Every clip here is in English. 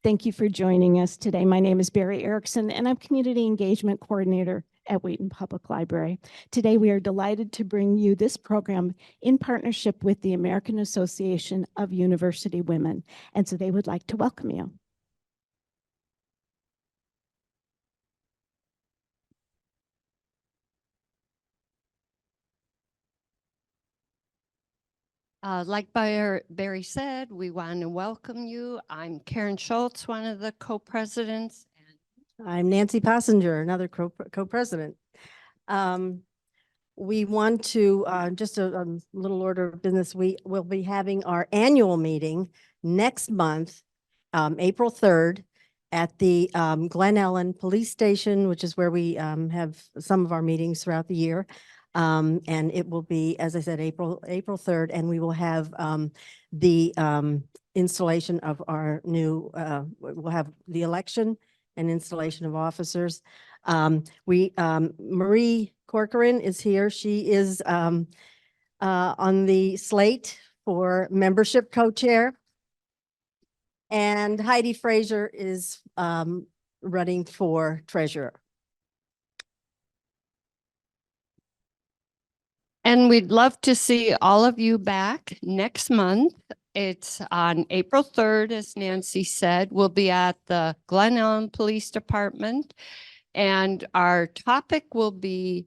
Thank you for joining us today. My name is Barry Erickson, and I'm Community Engagement Coordinator at Wheaton Public Library. Today, we are delighted to bring you this program in partnership with the American Association of University Women, and so they would like to welcome you. Like Barry said, we want to welcome you. I'm Karen Schultz, one of the co-presidents. I'm Nancy Passenger, another co-president. We want to, just a little order of business, we will be having our annual meeting next month, April 3rd, at the Glen Ellyn Police Station, which is where we have some of our meetings throughout the year. And it will be, as I said, April 3rd, and we will have the installation of our new, we'll have the election and installation of officers. Marie Corcoran is here. She is on the slate for membership co-chair. And Heidi Fraser is running for treasurer. And we'd love to see all of you back next month. It's on April 3rd, as Nancy said. We'll be at the Glen Ellyn Police Department. And our topic will be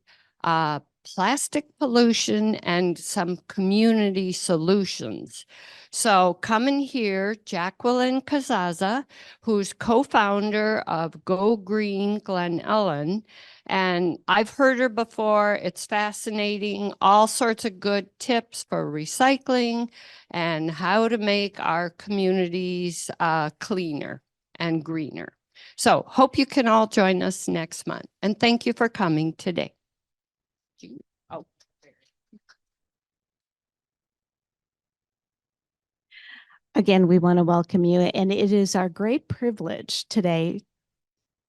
plastic pollution and some community solutions. So come and hear Jacqueline Kazaza, who's co-founder of Go Green Glen Ellyn. And I've heard her before. It's fascinating, all sorts of good tips for recycling and how to make our communities cleaner and greener. So hope you can all join us next month. And thank you for coming today. Oh. Again, we want to welcome you, and it is our great privilege today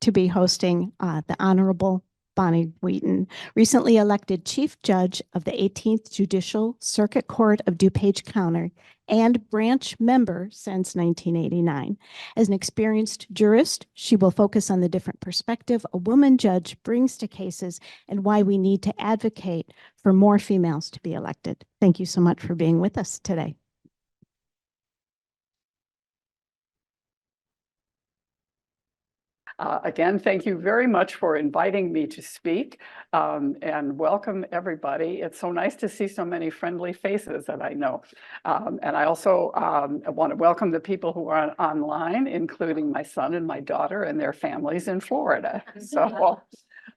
to be hosting the Honorable Bonnie Wheaton, recently elected Chief Judge of the 18th Judicial Circuit Court of DuPage County and branch member since 1989. As an experienced jurist, she will focus on the different perspective a woman judge brings to cases and why we need to advocate for more females to be elected. Thank you so much for being with us today. Again, thank you very much for inviting me to speak, and welcome everybody. It's so nice to see so many friendly faces that I know. And I also want to welcome the people who are online, including my son and my daughter and their families in Florida. So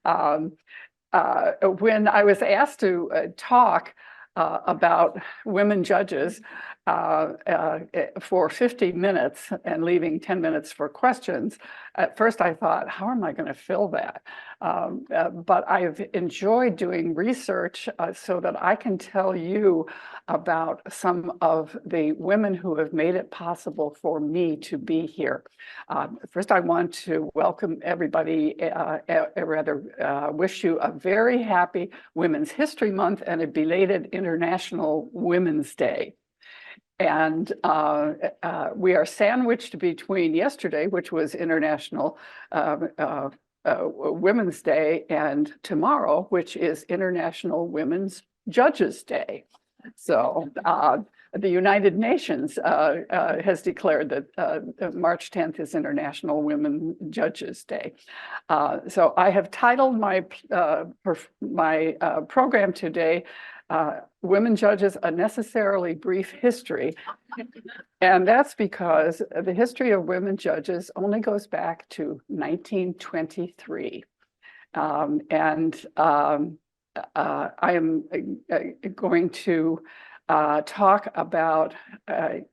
when I was asked to talk about women judges for 50 minutes and leaving 10 minutes for questions, at first I thought, how am I going to fill that? But I've enjoyed doing research so that I can tell you about some of the women who have made it possible for me to be here. First, I want to welcome everybody, wish you a very happy Women's History Month and a belated International Women's Day. And we are sandwiched between yesterday, which was International Women's Day, and tomorrow, which is International Women's Judges Day. So the United Nations has declared that March 10th is International Women Judges Day. So I have titled my program today, Women Judges, A Necessarily Brief History. And that's because the history of women judges only goes back to 1923. I am going to talk about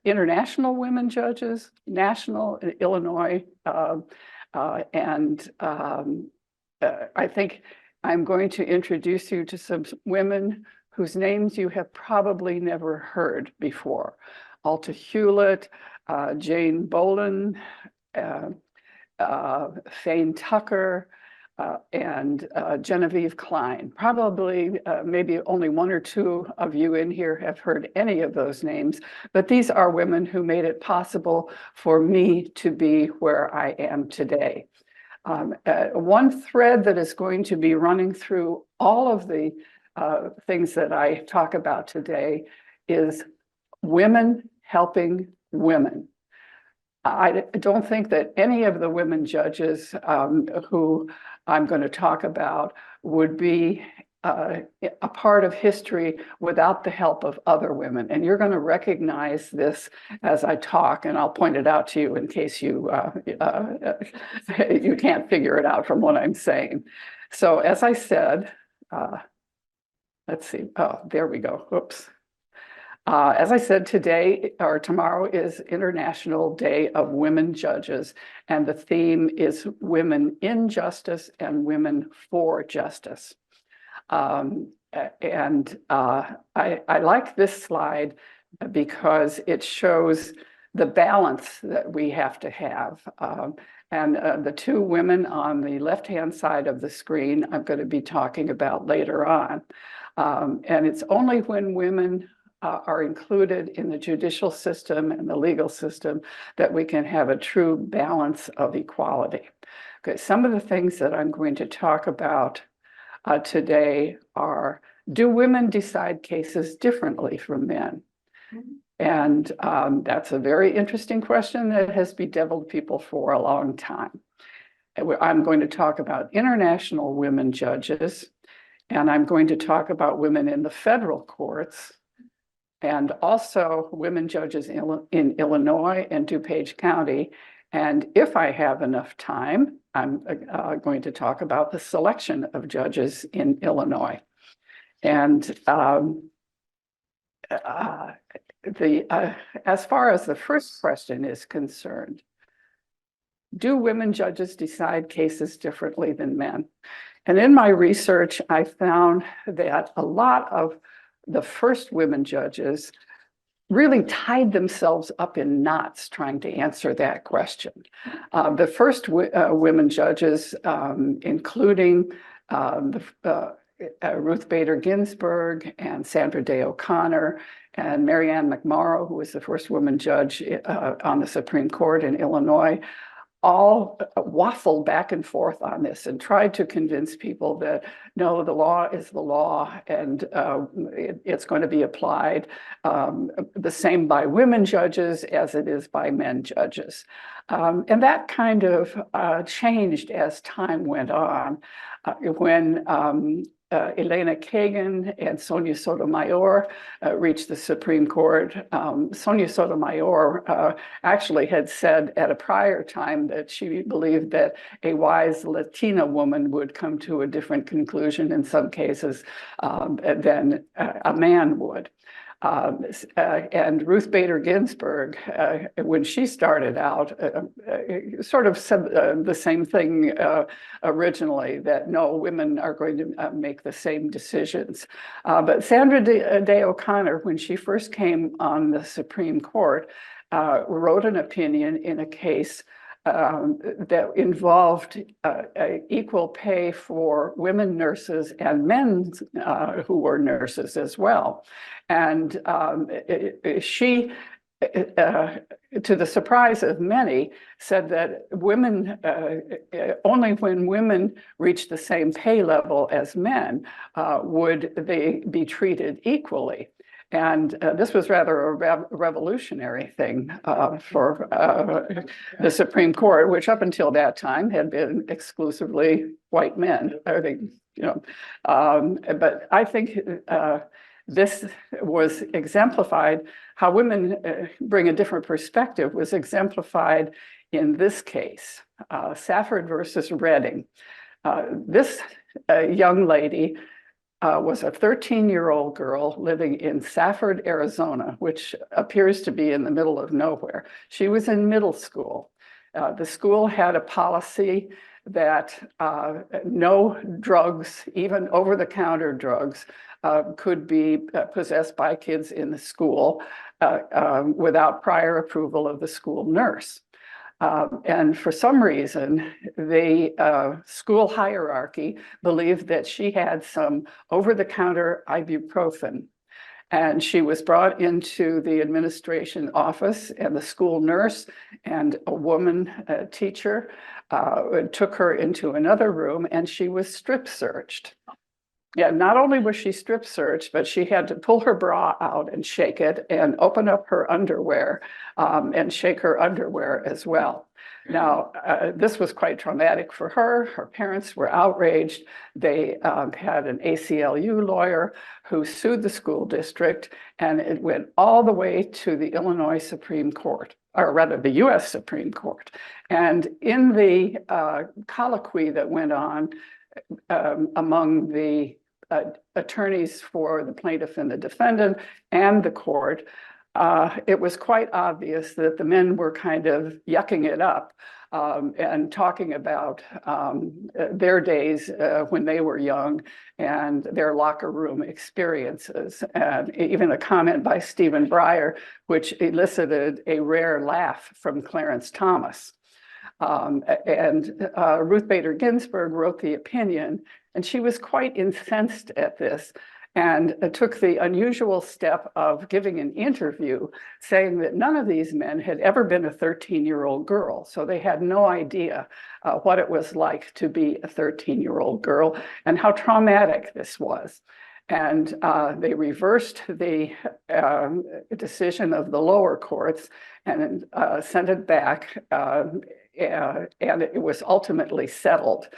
international women judges, national in Illinois, and I think I'm going to introduce you to some women whose names you have probably never heard before. Alta Hewlett, Jane Boland, Fane Tucker, and Genevieve Klein. Probably maybe only one or two of you in here have heard any of those names, but these are women who made it possible for me to be where I am today. One thread that is going to be running through all of the things that I talk about today is women helping women. I don't think that any of the women judges who I'm going to talk about would be a part of history without the help of other women. And you're going to recognize this as I talk, and I'll point it out to you in case you you can't figure it out from what I'm saying. So as I said, let's see, oh, there we go, oops. As I said, today or tomorrow is International Day of Women Judges, and the theme is Women in Justice and Women for Justice. I like this slide because it shows the balance that we have to have. The two women on the left-hand side of the screen I'm going to be talking about later on. And it's only when women are included in the judicial system and the legal system that we can have a true balance of equality. Okay, some of the things that I'm going to talk about today are, do women decide cases differently from men? And that's a very interesting question that has bedeviled people for a long time. I'm going to talk about international women judges, and I'm going to talk about women in the federal courts, and also women judges in Illinois and DuPage County. And if I have enough time, I'm going to talk about the selection of judges in Illinois. And as far as the first question is concerned, do women judges decide cases differently than men? And in my research, I found that a lot of the first women judges really tied themselves up in knots trying to answer that question. The first women judges, including Ruth Bader Ginsburg and Sandra Day O'Connor and Mary Ann McMorrow, who was the first woman judge on the Supreme Court in Illinois, all waffled back and forth on this and tried to convince people that, no, the law is the law and it's going to be applied the same by women judges as it is by men judges. And that kind of changed as time went on. When Elena Kagan and Sonia Sotomayor reached the Supreme Court. Sonia Sotomayor actually had said at a prior time that she believed that a wise Latina woman would come to a different conclusion in some cases than a man would. And Ruth Bader Ginsburg, when she started out, sort of said the same thing originally, that no, women are going to make the same decisions. But Sandra Day O'Connor, when she first came on the Supreme Court, wrote an opinion in a case that involved equal pay for women nurses and men who were nurses as well. And she, to the surprise of many, said that women, only when women reach the same pay level as men would they be treated equally. And this was rather a revolutionary thing for the Supreme Court, which up until that time had been exclusively white men. I think, you know, but I think this was exemplified, how women bring a different perspective was exemplified in this case, Safford versus Redding. This young lady was a 13-year-old girl living in Safford, Arizona, which appears to be in the middle of nowhere. She was in middle school. The school had a policy that no drugs, even over-the-counter drugs, could be possessed by kids in the school without prior approval of the school nurse. And for some reason, the school hierarchy believed that she had some over-the-counter ibuprofen. And she was brought into the administration office, and the school nurse and a woman teacher took her into another room, and she was strip searched. Yeah, not only was she strip searched, but she had to pull her bra out and shake it and open up her underwear and shake her underwear as well. Now, this was quite traumatic for her. Her parents were outraged. They had an ACLU lawyer who sued the school district, and it went all the way to the Illinois Supreme Court, or rather the US Supreme Court. And in the colloquy that went on among the attorneys for the plaintiff and the defendant and the court, it was quite obvious that the men were kind of yucking it up and talking about their days when they were young and their locker room experiences. And even a comment by Stephen Breyer, which elicited a rare laugh from Clarence Thomas. Ruth Bader Ginsburg wrote the opinion, and she was quite incensed at this and took the unusual step of giving an interview saying that none of these men had ever been a 13-year-old girl. So they had no idea what it was like to be a 13-year-old girl and how traumatic this was. And they reversed the decision of the lower courts and sent it back. And it was ultimately settled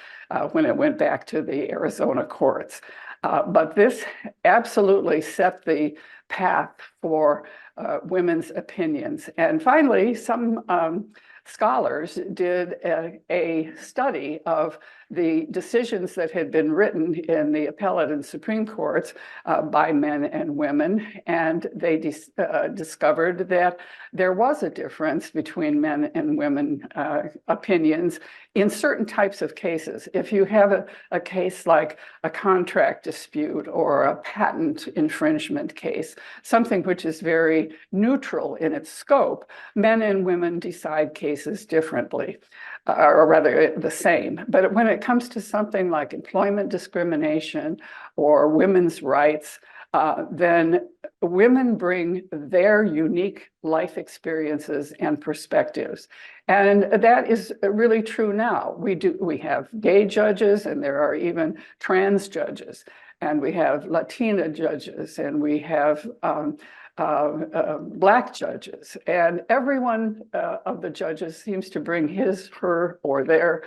when it went back to the Arizona courts. But this absolutely set the path for women's opinions. And finally, some scholars did a study of the decisions that had been written in the appellate and Supreme Courts by men and women, and they discovered that there was a difference between men and women opinions in certain types of cases. If you have a case like a contract dispute or a patent infringement case, something which is very neutral in its scope, men and women decide cases differently, or rather the same. But when it comes to something like employment discrimination or women's rights, then women bring their unique life experiences and perspectives. And that is really true now. We have gay judges, and there are even trans judges, and we have Latina judges, and we have Black judges, and everyone of the judges seems to bring his, her, or their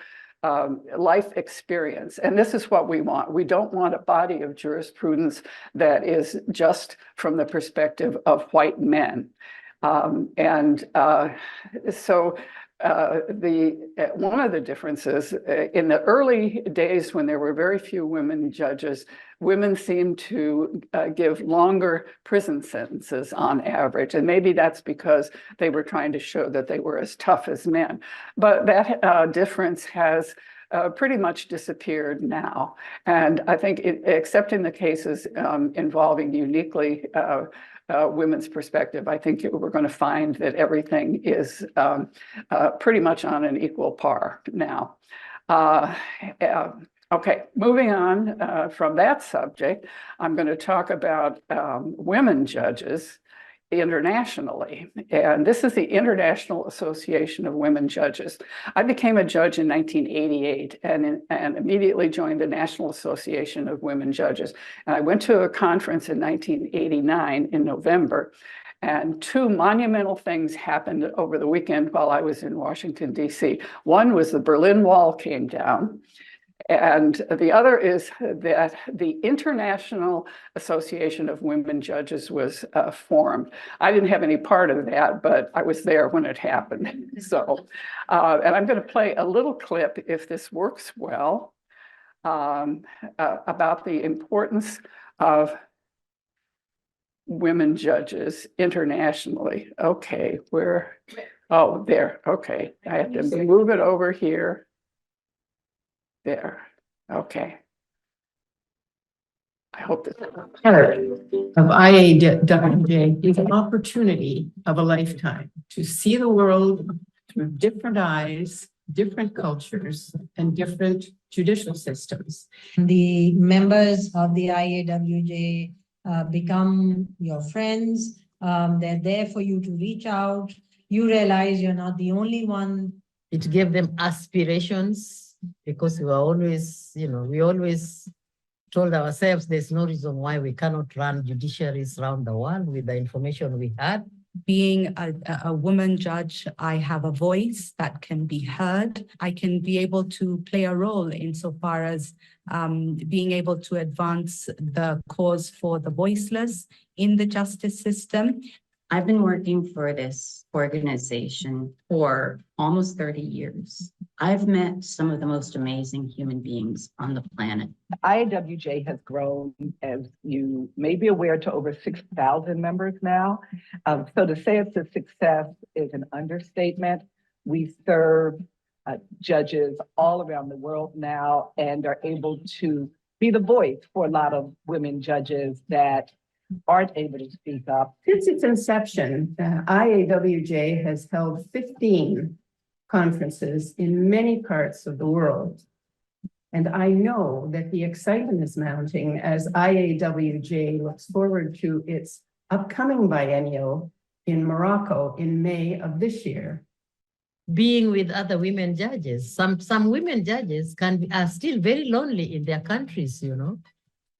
life experience. And this is what we want. We don't want a body of jurisprudence that is just from the perspective of white men. One of the differences in the early days when there were very few women judges, women seemed to give longer prison sentences on average. And maybe that's because they were trying to show that they were as tough as men. But that difference has pretty much disappeared now. And I think, except in the cases involving uniquely women's perspective, I think we're going to find that everything is pretty much on an equal par now. Okay, moving on from that subject, I'm going to talk about women judges internationally. And this is the International Association of Women Judges. I became a judge in 1988 and immediately joined the National Association of Women Judges. And I went to a conference in 1989 in November, and two monumental things happened over the weekend while I was in Washington, D.C. One was the Berlin Wall came down. And the other is that the International Association of Women Judges was formed. I didn't have any part of that, but I was there when it happened. So, and I'm going to play a little clip, if this works well, about the importance of women judges internationally. Okay, oh, there, okay. I have to move it over here. There, okay. I hope this. Of IAWJ is an opportunity of a lifetime to see the world through different eyes, different cultures, and different judicial systems. The members of the IAWJ become your friends. They're there for you to reach out. You realize you're not the only one. It gave them aspirations because we were always, we always told ourselves there's no reason why we cannot run judiciaries around the world with the information we had. Being a woman judge, I have a voice that can be heard. I can be able to play a role insofar as being able to advance the cause for the voiceless in the justice system. I've been working for this organization for almost 30 years. I've met some of the most amazing human beings on the planet. IAWJ has grown, as you may be aware, to over 6,000 members now. So to say it's a success is an understatement. We serve judges all around the world now and are able to be the voice for a lot of women judges that aren't able to speak up. Since its inception, IAWJ has held 15 conferences in many parts of the world. And I know that the excitement is mounting as IAWJ looks forward to its upcoming biennial in Morocco in May of this year. Being with other women judges, some women judges are still very lonely in their countries,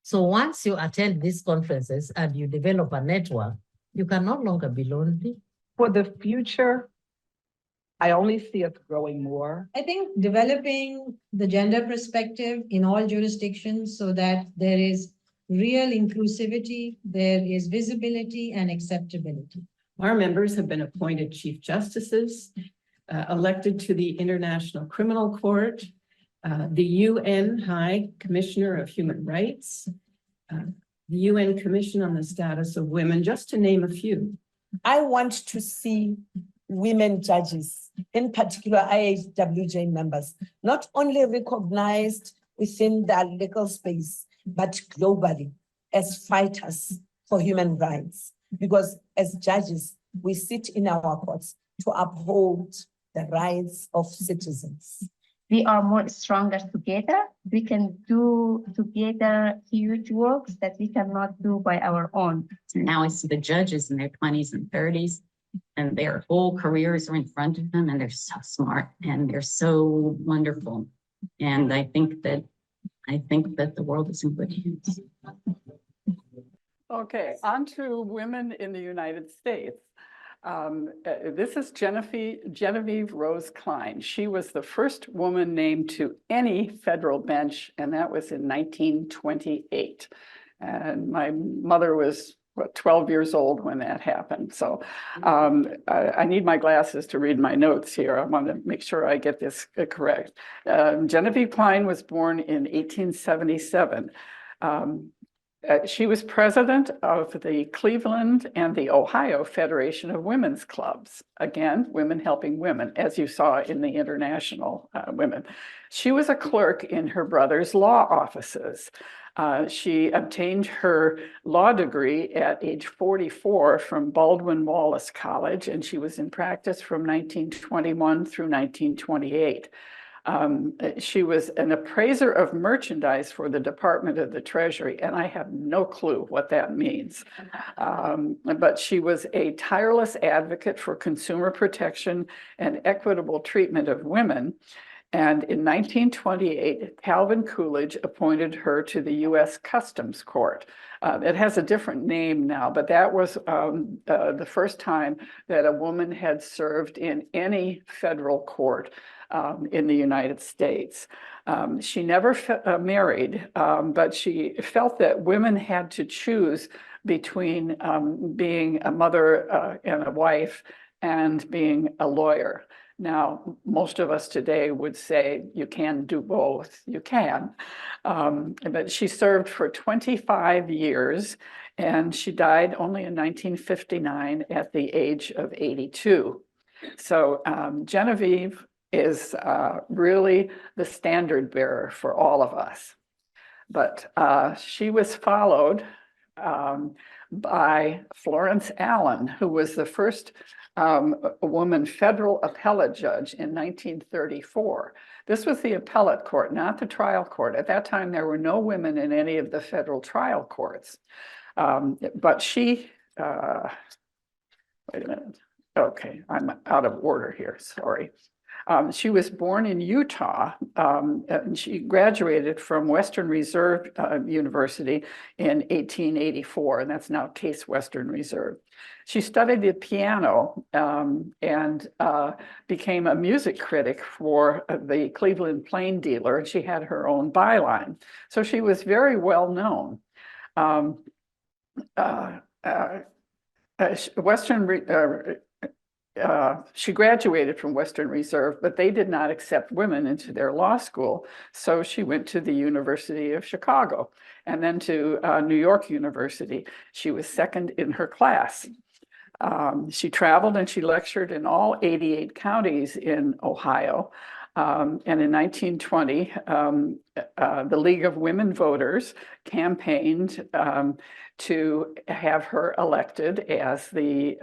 So once you attend these conferences and you develop a network, you can no longer be lonely. For the future, I only see us growing more. I think developing the gender perspective in all jurisdictions so that there is real inclusivity, there is visibility and acceptability. Our members have been appointed chief justices, elected to the International Criminal Court, the UN High Commissioner of Human Rights, the UN Commission on the Status of Women, just to name a few. I want to see women judges, in particular IAWJ members, not only recognized within the legal space, but globally as fighters for human rights. Because as judges, we sit in our courts to uphold the rights of citizens. We are more stronger together. We can do together huge works that we cannot do by our own. And now I see the judges in their 20s and 30s, and their whole careers are in front of them, and they're so smart and they're so wonderful. And I think that the world is in good hands. Okay, on to women in the United States. This is Genevieve Rose Klein. She was the first woman named to any federal bench, and that was in 1928. And my mother was 12 years old when that happened. So I need my glasses to read my notes here. I want to make sure I get this correct. Genevieve Klein was born in 1877. She was president of the Cleveland and the Ohio Federation of Women's Clubs. Again, women helping women, as you saw in the international women. She was a clerk in her brother's law offices. She obtained her law degree at age 44 from Baldwin Wallace College, and she was in practice from 1921 through 1928. She was an appraiser of merchandise for the Department of the Treasury, and I have no clue what that means. But she was a tireless advocate for consumer protection and equitable treatment of women. And in 1928, Calvin Coolidge appointed her to the U.S. Customs Court. It has a different name now, but that was the first time that a woman had served in any federal court in the United States. She never married, but she felt that women had to choose between being a mother and a wife and being a lawyer. Now, most of us today would say you can do both. You can. But she served for 25 years, and she died only in 1959 at the age of 82. So Genevieve is really the standard bearer for all of us. But she was followed by Florence Allen, who was the first woman federal appellate judge in 1934. This was the appellate court, not the trial court. At that time, there were no women in any of the federal trial courts. But she, wait a minute. Okay, I'm out of order here, sorry. She was born in Utah, and she graduated from Western Reserve University in 1884, and that's now Case Western Reserve. She studied the piano and became a music critic for the Cleveland Plain Dealer. She had her own byline, so she was very well known. She graduated from Western Reserve, but they did not accept women into their law school. So she went to the University of Chicago and then to New York University. She was second in her class. She traveled and she lectured in all 88 counties in Ohio. And in 1920, the League of Women Voters campaigned to have her elected as a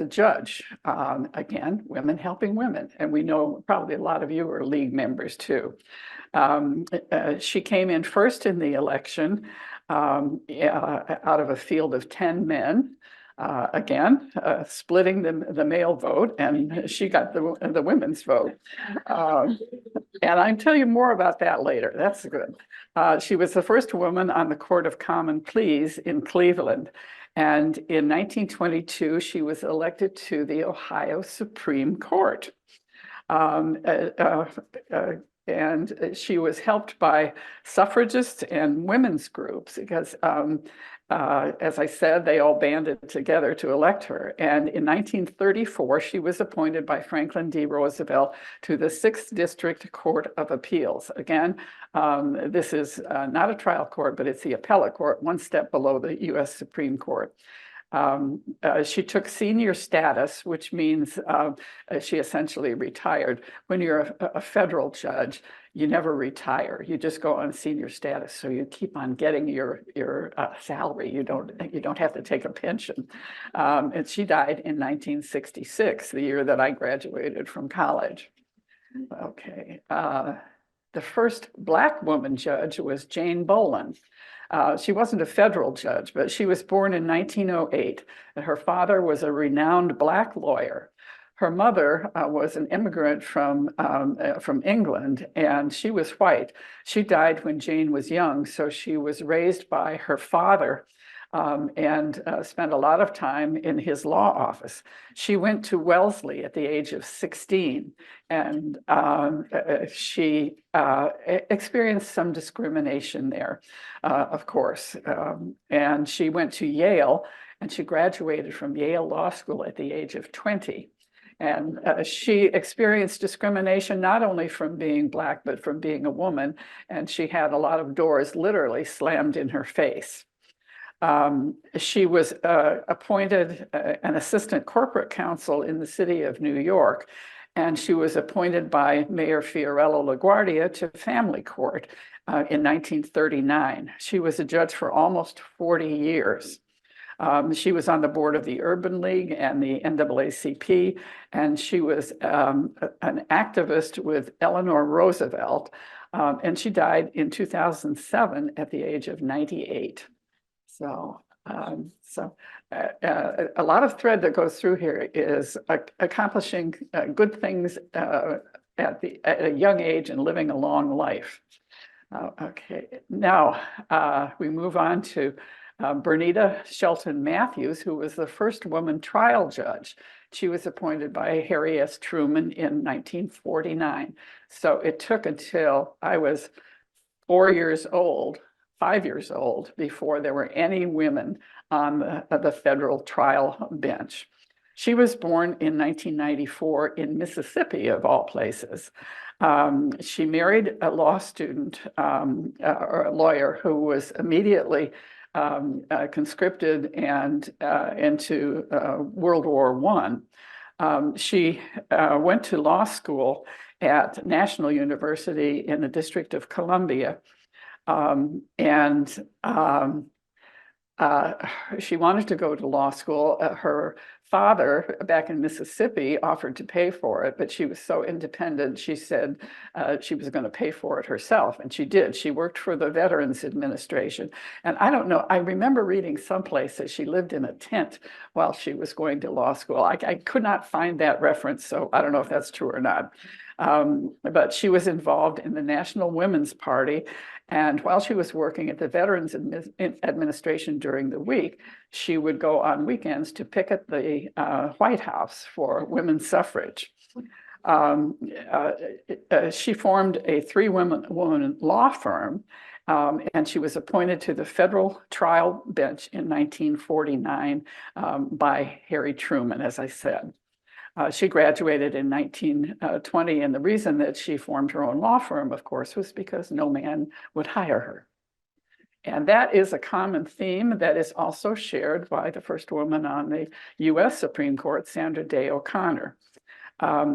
judge. Again, women helping women. And we know probably a lot of you are league members too. She came in first in the election out of a field of 10 men. Again, splitting the male vote, and she got the women's vote. And I'll tell you more about that later. That's good. She was the first woman on the Court of Common Pleas in Cleveland. And in 1922, she was elected to the Ohio Supreme Court. And she was helped by suffragists and women's groups because, as I said, they all banded together to elect her. And in 1934, she was appointed by Franklin D. Roosevelt to the 6th District Court of Appeals. Again, this is not a trial court, but it's the appellate court, one step below the U.S. Supreme Court. She took senior status, which means she essentially retired. When you're a federal judge, you never retire. You just go on senior status, so you keep on getting your salary. You don't have to take a pension. And she died in 1966, the year that I graduated from college. Okay. The first Black woman judge was Jane Boland. She wasn't a federal judge, but she was born in 1908, and her father was a renowned Black lawyer. Her mother was an immigrant from England, and she was white. She died when Jane was young, so she was raised by her father and spent a lot of time in his law office. She went to Wellesley at the age of 16, and she experienced some discrimination there, of course. And she went to Yale, and she graduated from Yale Law School at the age of 20. And she experienced discrimination not only from being Black, but from being a woman. And she had a lot of doors literally slammed in her face. She was appointed an assistant corporate counsel in the city of New York, and she was appointed by Mayor Fiorello LaGuardia to family court in 1939. She was a judge for almost 40 years. She was on the board of the Urban League and the NAACP, and she was an activist with Eleanor Roosevelt, and she died in 2007 at the age of 98. So, a lot of thread that goes through here is accomplishing good things at a young age and living a long life. Okay, now we move on to Bernita Shelton Matthews, who was the first woman trial judge. She was appointed by Harry S. Truman in 1949. So it took until I was 5 years old, before there were any women on the federal trial bench. She was born in 1994 in Mississippi, of all places. She married a law student, or a lawyer, who was immediately conscripted and into World War I. She went to law school at National University in the District of Columbia. she wanted to go to law school. Her father back in Mississippi offered to pay for it, but she was so independent, she said she was going to pay for it herself, and she did. She worked for the Veterans Administration. And I don't know, I remember reading someplace that she lived in a tent while she was going to law school. I could not find that reference, so I don't know if that's true or not. But she was involved in the National Women's Party. And while she was working at the Veterans Administration during the week, she would go on weekends to picket the White House for women's suffrage. She formed a three-woman law firm, and she was appointed to the federal trial bench in 1949 by Harry Truman, as I said. She graduated in 1920, and the reason that she formed her own law firm, of course, was because no man would hire her. And that is a common theme that is also shared by the first woman on the US Supreme Court, Sandra Day O'Connor.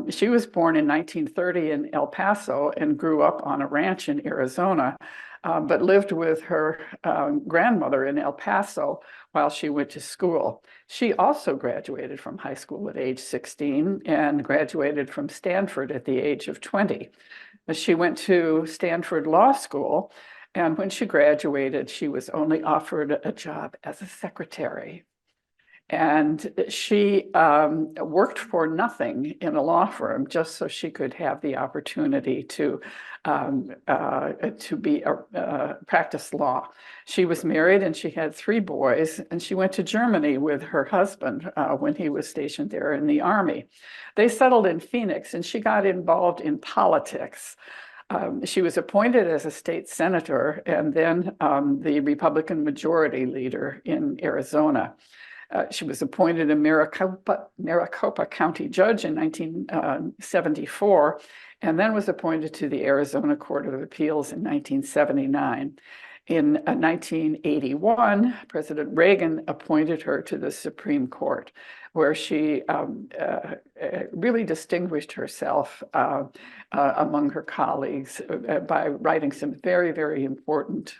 She was born in 1930 in El Paso and grew up on a ranch in Arizona, but lived with her grandmother in El Paso while she went to school. She also graduated from high school at age 16 and graduated from Stanford at the age of 20. She went to Stanford Law School, and when she graduated, she was only offered a job as a secretary. And she worked for nothing in a law firm just so she could have the opportunity to practice law. She was married and she had 3 boys, and she went to Germany with her husband when he was stationed there in the Army. They settled in Phoenix, and she got involved in politics. She was appointed as a state senator and then the Republican majority leader in Arizona. She was appointed a Maricopa County judge in 1974, and then was appointed to the Arizona Court of Appeals in 1979. In 1981, President Reagan appointed her to the Supreme Court, where she really distinguished herself among her colleagues by writing some very, very important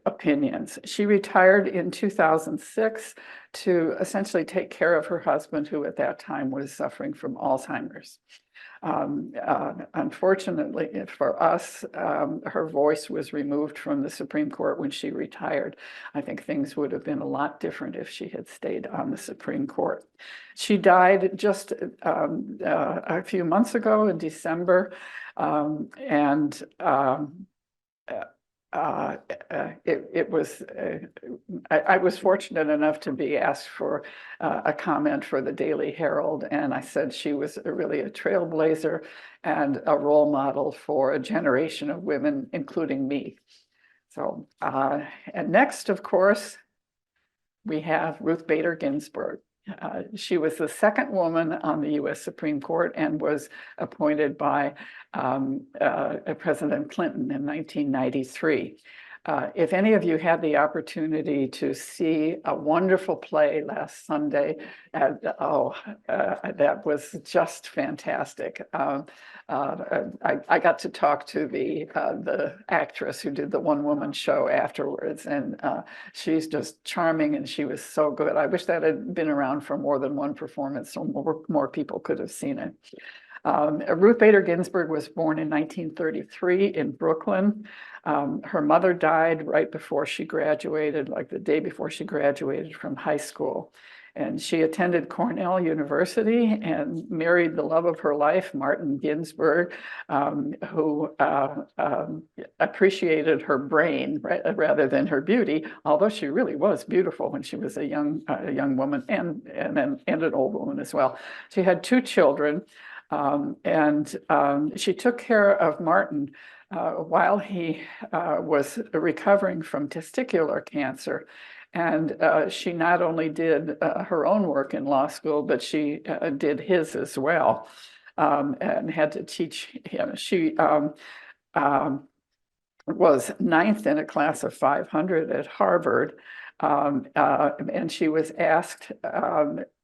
opinions. She retired in 2006 to essentially take care of her husband, who at that time was suffering from Alzheimer's. Unfortunately for us, her voice was removed from the Supreme Court when she retired. I think things would have been a lot different if she had stayed on the Supreme Court. She died just a few months ago in December, I was fortunate enough to be asked for a comment for the Daily Herald, and I said she was really a trailblazer and a role model for a generation of women, including me. So, and next, of course, we have Ruth Bader Ginsburg. She was the second woman on the US Supreme Court and was appointed by President Clinton in 1993. If any of you had the opportunity to see a wonderful play last Sunday, that was just fantastic. I got to talk to the actress who did the one-woman show afterwards, and she's just charming, and she was so good. I wish that had been around for more than one performance, so more people could have seen it. Ruth Bader Ginsburg was born in 1933 in Brooklyn. Her mother died right before she graduated, like the day before she graduated from high school. And she attended Cornell University and married the love of her life, Martin Ginsburg, who appreciated her brain rather than her beauty, although she really was beautiful when she was a young woman and an old woman as well. She had 2 children. She took care of Martin while he was recovering from testicular cancer. And she not only did her own work in law school, but she did his as well, and had to teach him. She was 9th in a class of 500 at Harvard, and she was asked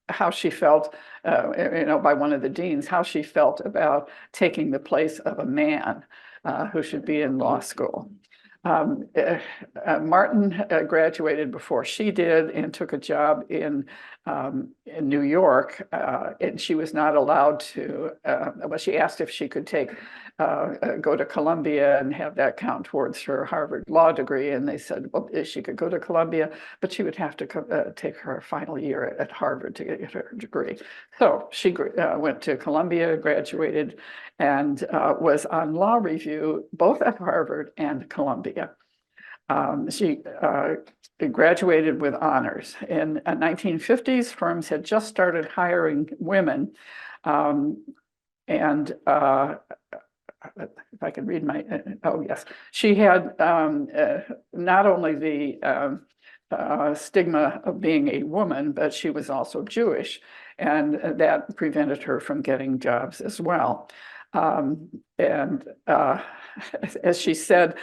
how she felt, by one of the deans, how she felt about taking the place of a man who should be in law school. Martin graduated before she did and took a job in New York, and she was not allowed to. Well, she asked if she could go to Columbia and have that count towards her Harvard law degree, and they said, well, she could go to Columbia, but she would have to take her final year at Harvard to get her degree. So she went to Columbia, graduated, and was on law review both at Harvard and Columbia. She graduated with honors. In the 1950s, firms had just started hiring women. And if I can read my, oh yes, she had not only the stigma of being a woman, but she was also Jewish, and that prevented her from getting jobs as well. As she said,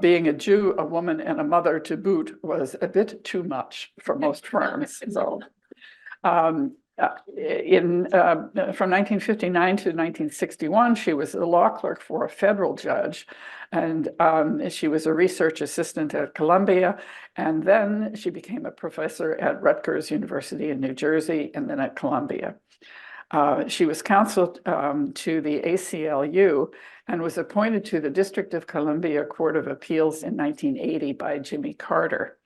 being a Jew, a woman, and a mother to boot was a bit too much for most firms. So from 1959 to 1961, she was a law clerk for a federal judge, and she was a research assistant at Columbia, and then she became a professor at Rutgers University in New Jersey, and then at Columbia. She was counsel to the ACLU and was appointed to the District of Columbia Court of Appeals in 1980 by Jimmy Carter.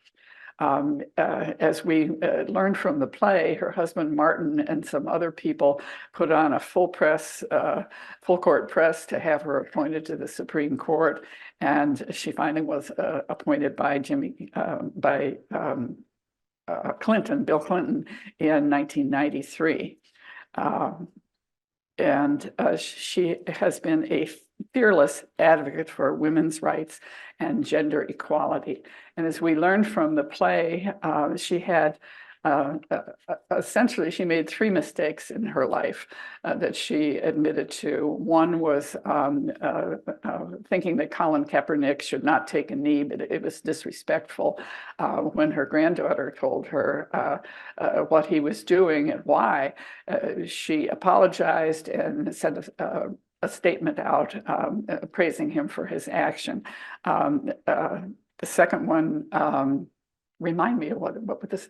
As we learned from the play, her husband Martin and some other people put on a full court press to have her appointed to the Supreme Court, and she finally was appointed by Bill Clinton in 1993. She has been a fearless advocate for women's rights and gender equality. And as we learned from the play, she had essentially, she made 3 mistakes in her life that she admitted to. One was thinking that Colin Kaepernick should not take a knee, but it was disrespectful when her granddaughter told her what he was doing and why. She apologized and sent a statement out praising him for his action. The second one, remind me of what would this?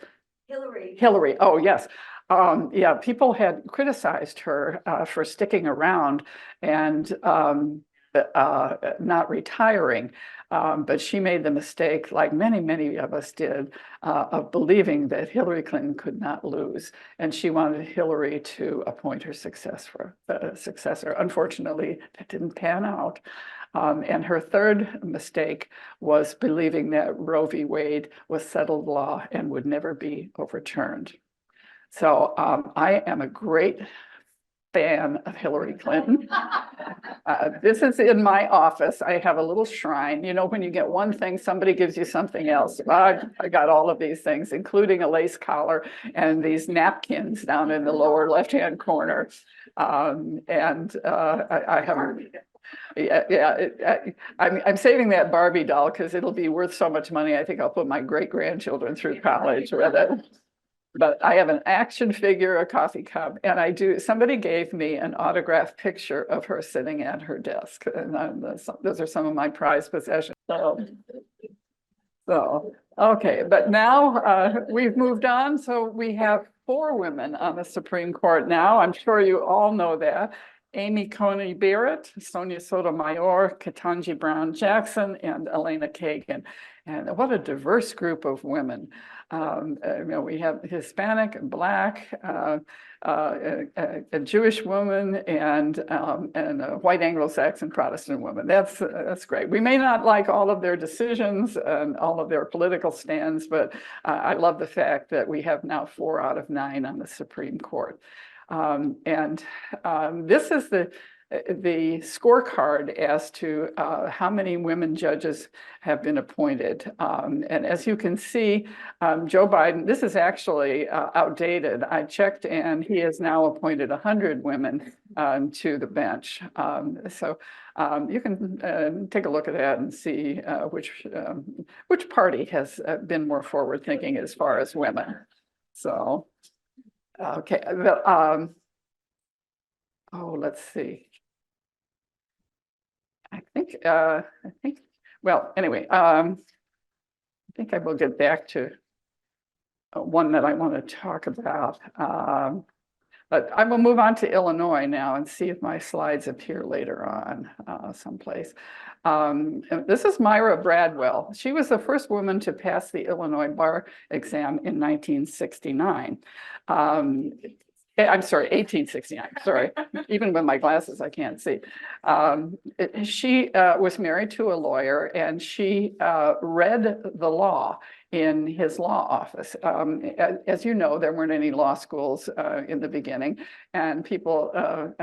Hillary. Oh, yes. Yeah, people had criticized her for sticking around and not retiring. But she made the mistake, like many of us did, of believing that Hillary Clinton could not lose. And she wanted Hillary to appoint her successor. Unfortunately, that didn't pan out. And her third mistake was believing that Roe v. Wade was settled law and would never be overturned. So I am a great fan of Hillary Clinton. This is in my office. I have a little shrine. You know, when you get one thing, somebody gives you something else. I got all of these things, including a lace collar and these napkins down in the lower left-hand corner. I have... I'm saving that Barbie doll because it'll be worth so much money. I think I'll put my great-grandchildren through college with it. But I have an action figure, a coffee cup, and somebody gave me an autographed picture of her sitting at her desk. And those are some of my prized possessions. So okay, but now we've moved on. So we have 4 women on the Supreme Court now. I'm sure you all know that. Amy Coney Barrett, Sonia Sotomayor, Ketanji Brown Jackson, and Elena Kagan. And what a diverse group of women. We have Hispanic, Black, a Jewish woman, and a white Anglo-Saxon Protestant woman. That's great. We may not like all of their decisions and all of their political stands, but I love the fact that we have now 4 out of 9 on the Supreme Court. This is the scorecard as to how many women judges have been appointed. And as you can see, Joe Biden, this is actually outdated. I checked and he has now appointed 100 women to the bench. So you can take a look at that and see which party has been more forward thinking as far as women. So, okay. Oh, let's see. I think Well, anyway, I think I will get back to one that I want to talk about. But I will move on to Illinois now and see if my slides appear later on someplace. This is Myra Bradwell. She was the first woman to pass the Illinois bar exam in 1969. I'm sorry, 1869, sorry. Even with my glasses, I can't see. She was married to a lawyer, and she read the law in his law office. As you know, there weren't any law schools in the beginning, and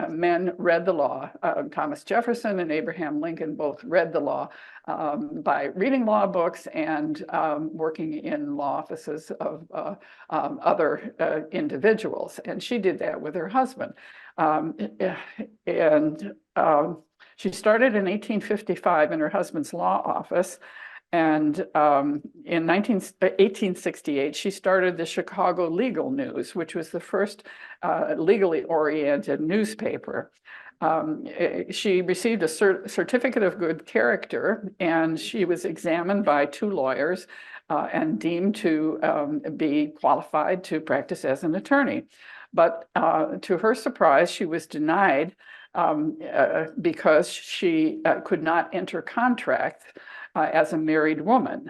men read the law. Thomas Jefferson and Abraham Lincoln both read the law by reading law books and working in law offices of other individuals. And she did that with her husband. She started in 1855 in her husband's law office. And in 1868, she started the Chicago Legal News, which was the first legally oriented newspaper. She received a certificate of good character, and she was examined by 2 lawyers and deemed to be qualified to practice as an attorney. But to her surprise, she was denied because she could not enter contracts as a married woman.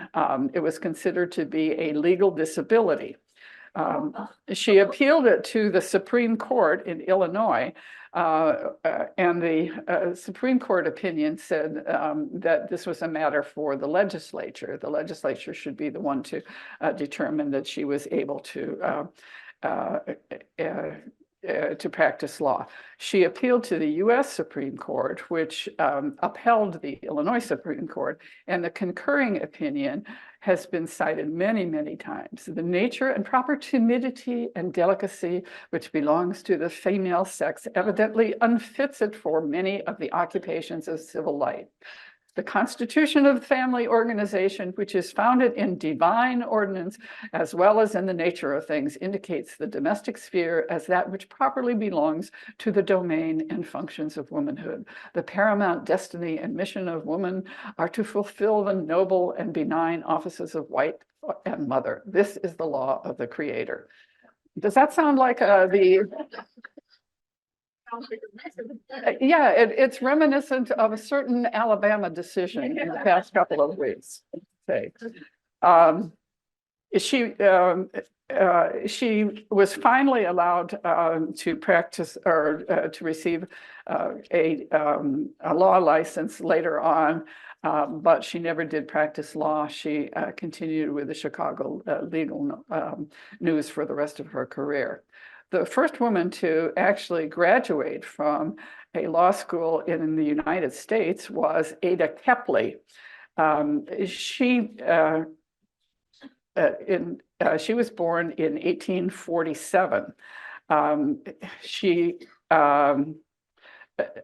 It was considered to be a legal disability. She appealed it to the Supreme Court in Illinois, and the Supreme Court opinion said that this was a matter for the legislature. The legislature should be the one to determine that she was able to practice law. She appealed to the U.S. Supreme Court, which upheld the Illinois Supreme Court, and the concurring opinion has been cited many, many times. The nature and proper timidity and delicacy which belongs to the female sex evidently unfits it for many of the occupations of civil life. The Constitution of the Family Organization, which is founded in divine ordinance, as well as in the nature of things, indicates the domestic sphere as that which properly belongs to the domain and functions of womanhood. The paramount destiny and mission of woman are to fulfill the noble and benign offices of wife and mother. This is the law of the Creator. Does that sound like yeah, it's reminiscent of a certain Alabama decision in the past couple of weeks. Okay. She was finally allowed to practice or to receive a law license later on, but she never did practice law. She continued with the Chicago Legal News for the rest of her career. The first woman to actually graduate from a law school in the United States was Ada Kepley. She was born in 1847. She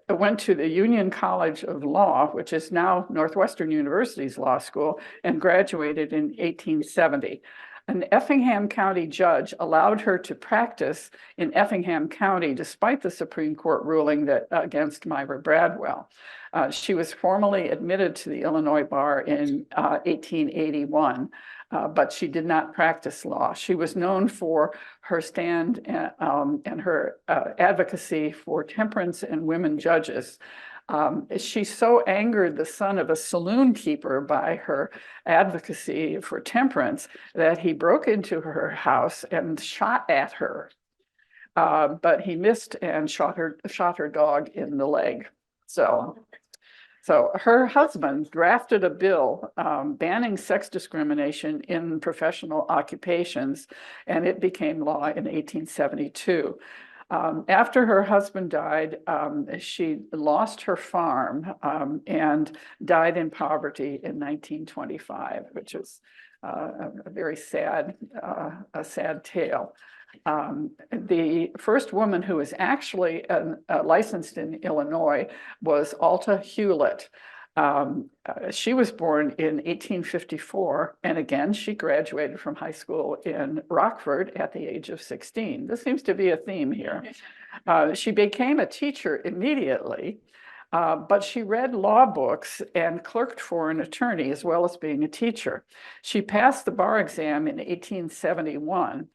went to the Union College of Law, which is now Northwestern University's law school, and graduated in 1870. An Effingham County judge allowed her to practice in Effingham County despite the Supreme Court ruling that against Myra Bradwell. She was formally admitted to the Illinois bar in 1881, but she did not practice law. She was known for her stand and her advocacy for temperance and women judges. She so angered the son of a saloon keeper by her advocacy for temperance that he broke into her house and shot at her. But he missed and shot her dog in the leg. So her husband drafted a bill banning sex discrimination in professional occupations, and it became law in 1872. After her husband died, she lost her farm and died in poverty in 1925, which is a very sad tale. The first woman who was actually licensed in Illinois was Alta Hewlett. She was born in 1854, and again, she graduated from high school in Rockford at the age of 16. This seems to be a theme here. She became a teacher immediately, But she read law books and clerked for an attorney as well as being a teacher. She passed the bar exam in 1871.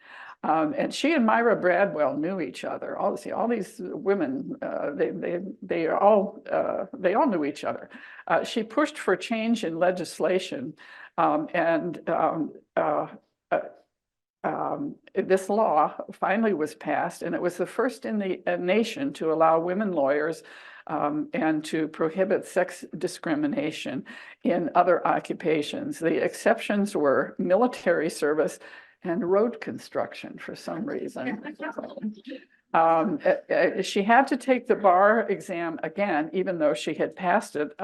And she and Myra Bradwell knew each other. All these women, they all knew each other. She pushed for change in legislation, this law finally was passed, and it was the first in the nation to allow women lawyers and to prohibit sex discrimination in other occupations. The exceptions were military service and road construction for some reason. She had to take the bar exam again, even though she had passed it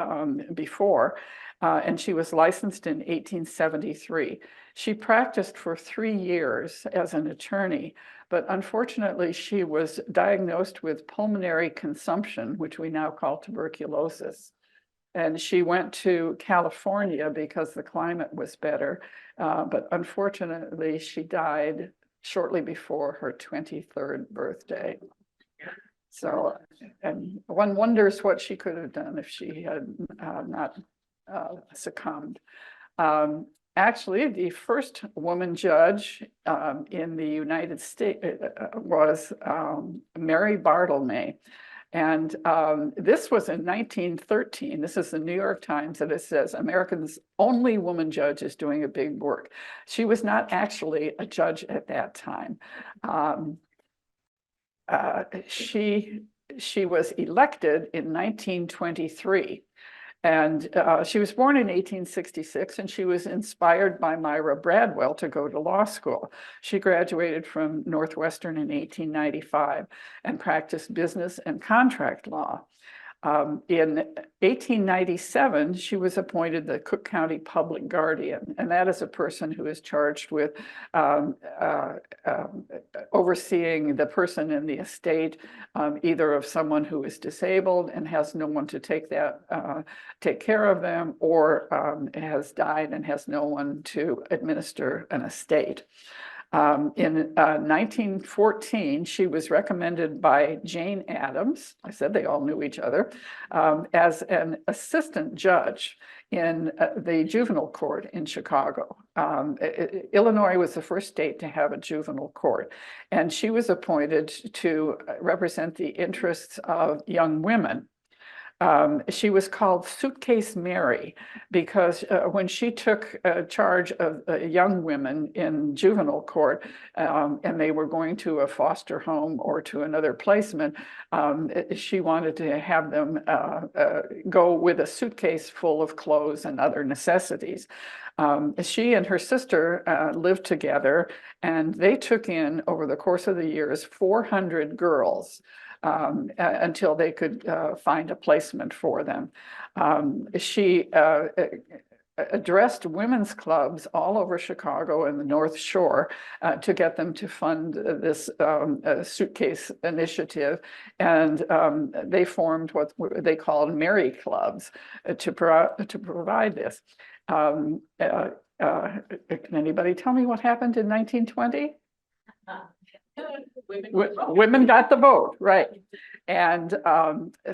before, and she was licensed in 1873. She practiced for 3 years as an attorney, but unfortunately she was diagnosed with pulmonary consumption, which we now call tuberculosis. And she went to California because the climate was better, but unfortunately she died shortly before her 23rd birthday. So, and one wonders what she could have done if she had not succumbed. Actually, the first woman judge in the United States was Mary Bartlemay. And this was in 1913. This is the New York Times, and it says, America's only woman judge is doing a big work. She was not actually a judge at that time. She was elected in 1923. And she was born in 1866, and she was inspired by Myra Bradwell to go to law school. She graduated from Northwestern in 1895 and practiced business and contract law. In 1897, she was appointed the Cook County Public Guardian, and that is a person who is charged with overseeing the person in the estate, either of someone who is disabled and has no one to take care of them, or has died and has no one to administer an estate. In 1914, she was recommended by Jane Addams, I said they all knew each other, as an assistant judge in the juvenile court in Chicago. Illinois was the first state to have a juvenile court, and she was appointed to represent the interests of young women. She was called Suitcase Mary because when she took charge of young women in juvenile court and they were going to a foster home or to another placement, she wanted to have them go with a suitcase full of clothes and other necessities. She and her sister lived together, and they took in, over the course of the years, 400 girls. Until they could find a placement for them. She addressed women's clubs all over Chicago and the North Shore to get them to fund this suitcase initiative. And they formed what they called Mary Clubs to provide this. Can anybody tell me what happened in 1920? Women got the vote, right? And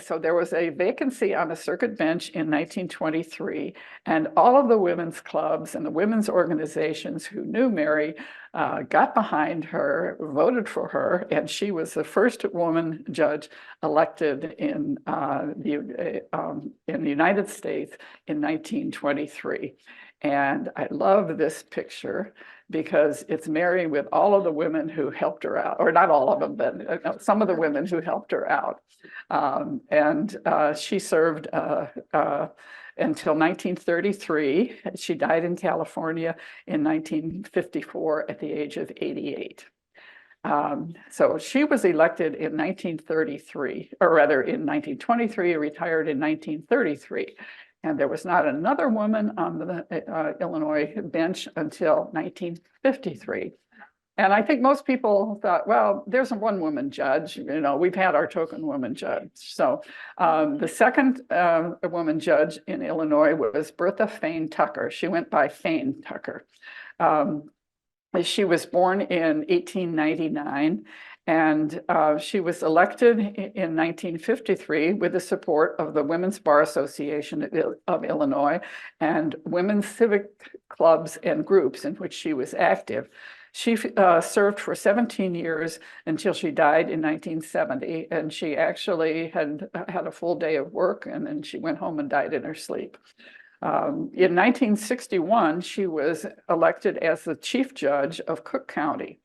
so there was a vacancy on the circuit bench in 1923, and all of the women's clubs and the women's organizations who knew Mary got behind her, voted for her, and she was the first woman judge elected in the United States in 1923. And I love this picture because it's Mary with all of the women who helped her out, or not all of them, but some of the women who helped her out. She served until 1933. She died in California in 1954 at the age of 88. So she was elected in 1933, or rather in 1923, retired in 1933. And there was not another woman on the Illinois bench until 1953. And I think most people thought, well, there's a one woman judge, we've had our token woman judge. So the second woman judge in Illinois was Bertha Fane Tucker. She went by Fane Tucker. She was born in 1899, And she was elected in 1953 with the support of the Women's Bar Association of Illinois and women's civic clubs and groups in which she was active. She served for 17 years until she died in 1970, and she actually had a full day of work, and then she went home and died in her sleep. In 1961, she was elected as the chief judge of Cook County.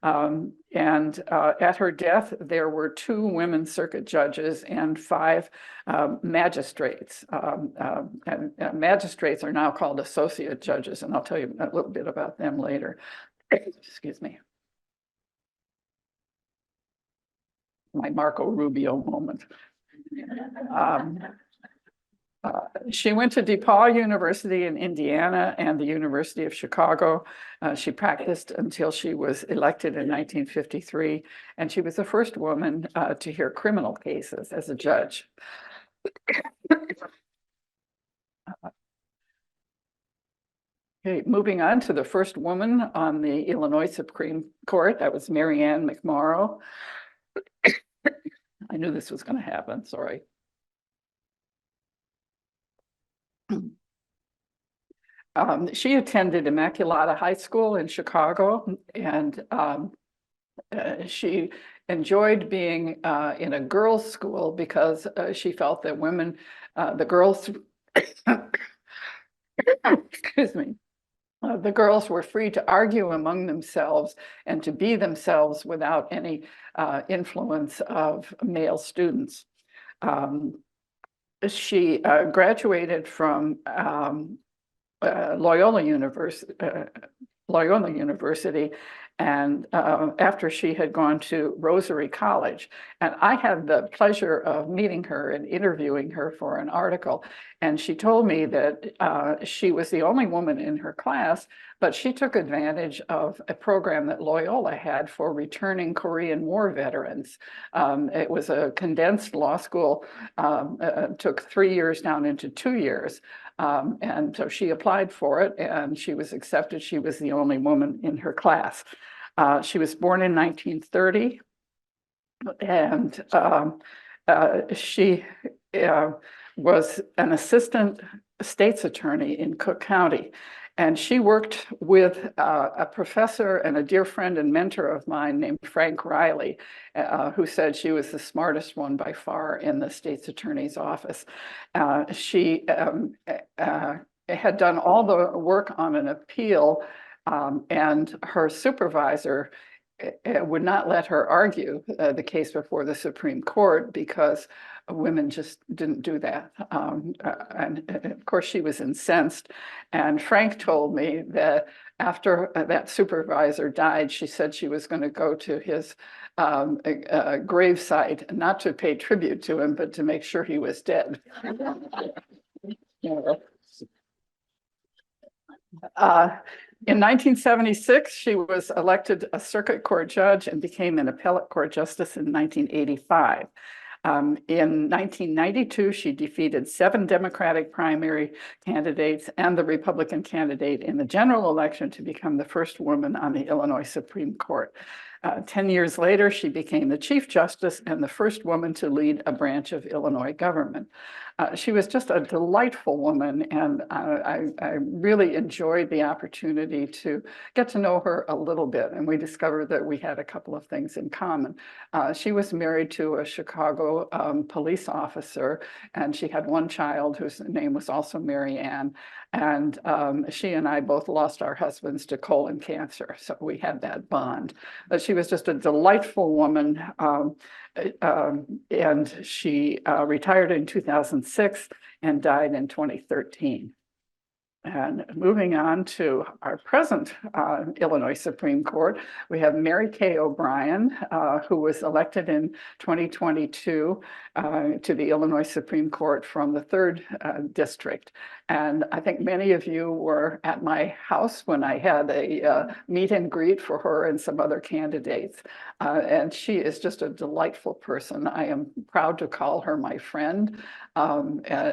At her death, there were 2 women circuit judges and 5 magistrates. Magistrates are now called associate judges, and I'll tell you a little bit about them later. Excuse me. My Marco Rubio moment. She went to DePaul University in Indiana and the University of Chicago. She practiced until she was elected in 1953, and she was the first woman to hear criminal cases as a judge. Okay, moving on to the first woman on the Illinois Supreme Court, that was Mary Ann McMorrow. I knew this was going to happen, sorry. She attended Immaculata High School in Chicago, and she enjoyed being in a girls' school because she felt that women, the girls, excuse me, the girls were free to argue among themselves and to be themselves without any influence of male students. She graduated from Loyola University, and after she had gone to Rosary College. And I had the pleasure of meeting her and interviewing her for an article. And she told me that she was the only woman in her class, but she took advantage of a program that Loyola had for returning Korean War veterans. It was a condensed law school, took 3 years down into 2 years. And so she applied for it and she was accepted. She was the only woman in her class. She was born in 1930, and she was an assistant state's attorney in Cook County. And she worked with a professor and a dear friend and mentor of mine named Frank Riley, who said she was the smartest one by far in the state's attorney's office. She had done all the work on an appeal, and her supervisor would not let her argue the case before the Supreme Court because women just didn't do that. And of course, she was incensed. And Frank told me that after that supervisor died, she said she was going to go to his gravesite, not to pay tribute to him, but to make sure he was dead. In 1976, she was elected a circuit court judge and became an appellate court justice in 1985. In 1992, she defeated 7 Democratic primary candidates and the Republican candidate in the general election to become the first woman on the Illinois Supreme Court. 10 years later, she became the Chief Justice and the first woman to lead a branch of Illinois government. She was just a delightful woman, and I really enjoyed the opportunity to get to know her a little bit, and we discovered that we had a couple of things in common. She was married to a Chicago police officer, and she had one child whose name was also Mary Ann, and she and I both lost our husbands to colon cancer, so we had that bond. But she was just a delightful woman, and she retired in 2006 and died in 2013. And moving on to our present Illinois Supreme Court, we have Mary Kay O'Brien, who was elected in 2022 to the Illinois Supreme Court from the 3rd District. And I think many of you were at my house when I had a meet and greet for her and some other candidates. And she is just a delightful person. I am proud to call her my friend.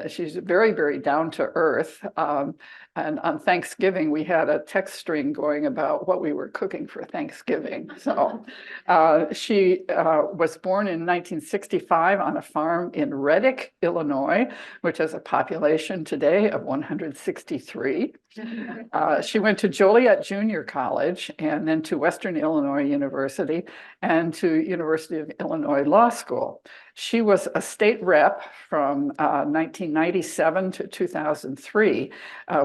She's very, very down to earth. And on Thanksgiving, we had a text string going about what we were cooking for Thanksgiving. So she was born in 1965 on a farm in Reddick, Illinois, which has a population today of 163. She went to Joliet Junior College and then to Western Illinois University and to University of Illinois Law School. She was a state rep from 1997 to 2003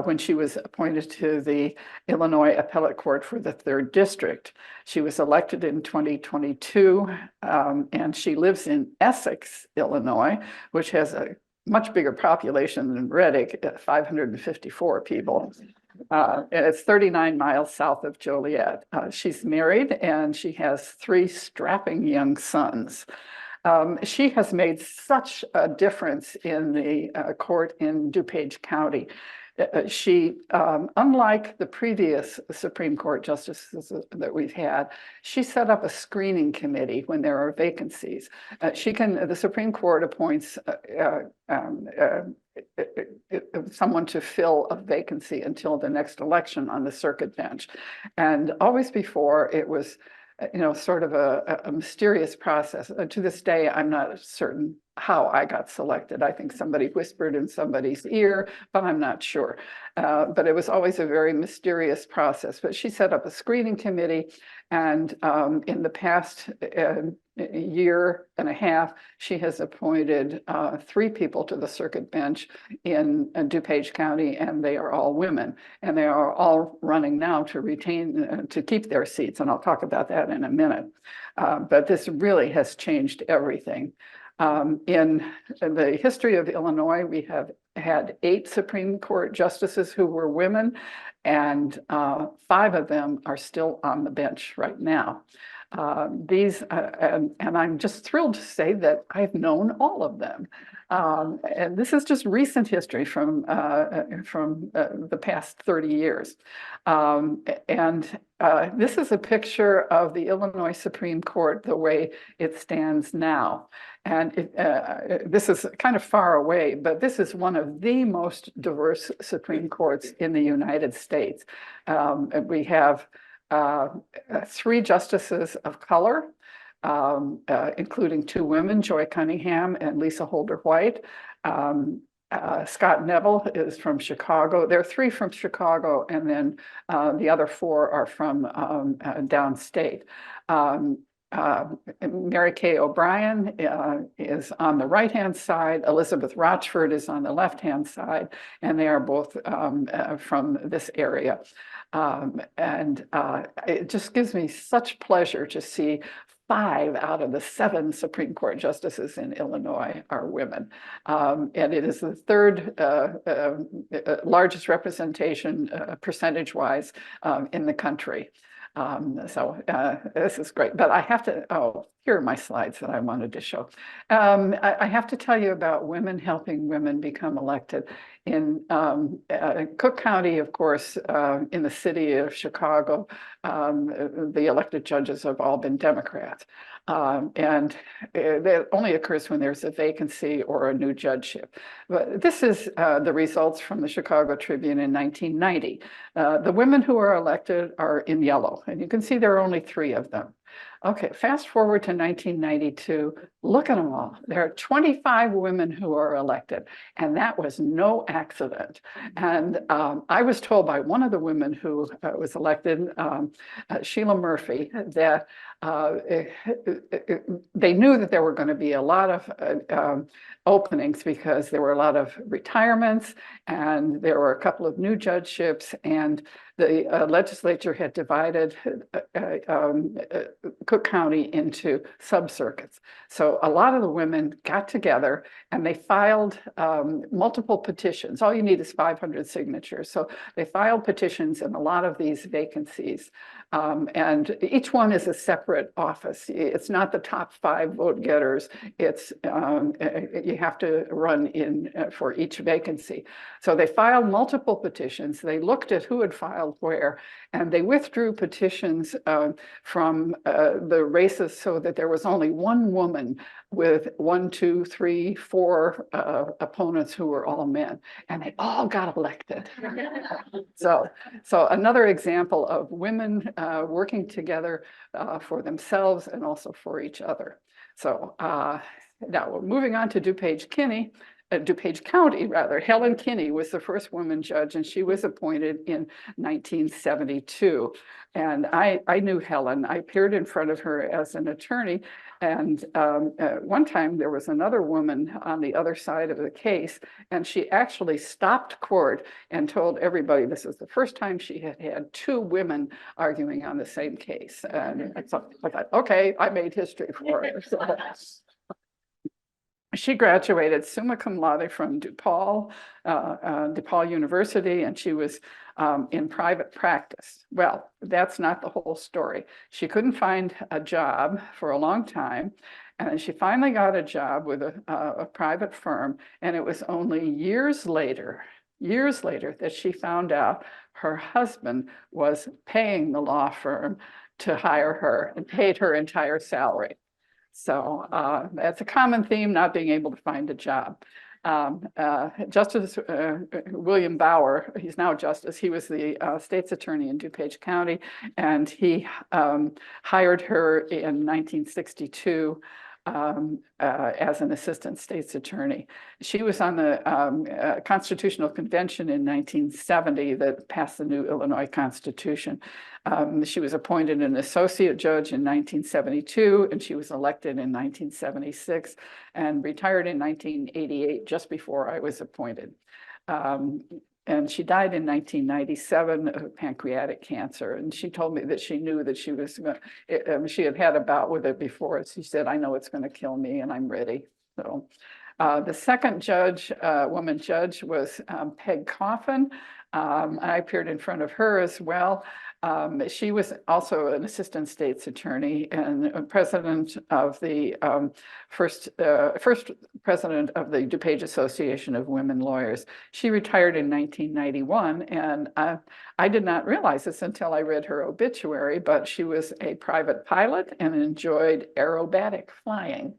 when she was appointed to the Illinois Appellate Court for the 3rd District. She was elected in 2022 and she lives in Essex, Illinois, which has a much bigger population than Reddick, 554 people. And it's 39 miles south of Joliet. She's married and she has 3 strapping young sons. She has made such a difference in the court in DuPage County. She, unlike the previous Supreme Court justices that we've had, she set up a screening committee when there are vacancies. The Supreme Court appoints someone to fill a vacancy until the next election on the circuit bench. And always before, it was sort of a mysterious process. To this day, I'm not certain how I got selected. I think somebody whispered in somebody's ear, but I'm not sure. But it was always a very mysterious process. But she set up a screening committee, and in the past year and a half, she has appointed 3 people to the circuit bench in DuPage County, and they are all women. And they are all running now to keep their seats, and I'll talk about that in a minute. But this really has changed everything. In the history of Illinois, we have had 8 Supreme Court justices who were women, and 5 of them are still on the bench right now. And I'm just thrilled to say that I've known all of them. And this is just recent history from the past 30 years. This is a picture of the Illinois Supreme Court the way it stands now. And this is kind of far away, but this is one of the most diverse Supreme Courts in the United States. We have 3 justices of color, including 2 women, Joy Cunningham and Lisa Holder White. Scott Neville is from Chicago. There are 3 from Chicago, and then the other 4 are from downstate. Mary Kay O'Brien is on the right-hand side. Elizabeth Rochford is on the left-hand side, and they are both from this area. It just gives me such pleasure to see 5 out of the 7 Supreme Court justices in Illinois are women. And it is the 3rd largest representation percentage-wise in the country. This is great, but I have to, here are my slides that I wanted to show. I have to tell you about women helping women become elected. In Cook County, of course, in the city of Chicago, the elected judges have all been Democrats. And that only occurs when there's a vacancy or a new judgeship. But this is the results from the Chicago Tribune in 1990. The women who are elected are in yellow, and you can see there are only 3 of them. Okay, fast forward to 1992, look at them all. There are 25 women who are elected, and that was no accident. And I was told by one of the women who was elected, Sheila Murphy, that they knew that there were going to be a lot of openings because there were a lot of retirements and there were a couple of new judgeships, and the legislature had divided Cook County into subcircuits. So a lot of the women got together and they filed multiple petitions. All you need is 500 signatures. So they filed petitions in a lot of these vacancies. And each one is a separate office. It's not the top 5 vote getters. It's you have to run in for each vacancy. So they filed multiple petitions. They looked at who had filed where, and they withdrew petitions from the races so that there was only one woman with 1, 2, 3, 4 opponents who were all men, and they all got elected. So another example of women working together for themselves and also for each other. So now moving on to DuPage County, rather. Helen Kinney was the first woman judge, and she was appointed in 1972. And I knew Helen. I appeared in front of her as an attorney. And one time there was another woman on the other side of the case, and she actually stopped court and told everybody this was the first time she had had 2 women arguing on the same case. And I thought, okay, I made history for her. So, she graduated summa cum laude from DePaul University, and she was in private practice. Well, that's not the whole story. She couldn't find a job for a long time, and she finally got a job with a private firm, and it was only years later that she found out her husband was paying the law firm to hire her and paid her entire salary. So that's a common theme, not being able to find a job. Justice William Bauer, he's now justice, he was the state's attorney in DuPage County, and he hired her in 1962 as an assistant state's attorney. She was on the Constitutional Convention in 1970 that passed the new Illinois Constitution. She was appointed an associate judge in 1972, and she was elected in 1976 and retired in 1988, just before I was appointed. And she died in 1997 of pancreatic cancer. And she told me that she knew that she was, she had had a bout with it before. She said, I know it's going to kill me and I'm ready. So the second judge, woman judge, was Peg Coffin. I appeared in front of her as well. She was also an assistant state's attorney and president of the first president of the DuPage Association of Women Lawyers. She retired in 1991, and I did not realize this until I read her obituary, but she was a private pilot and enjoyed aerobatic flying.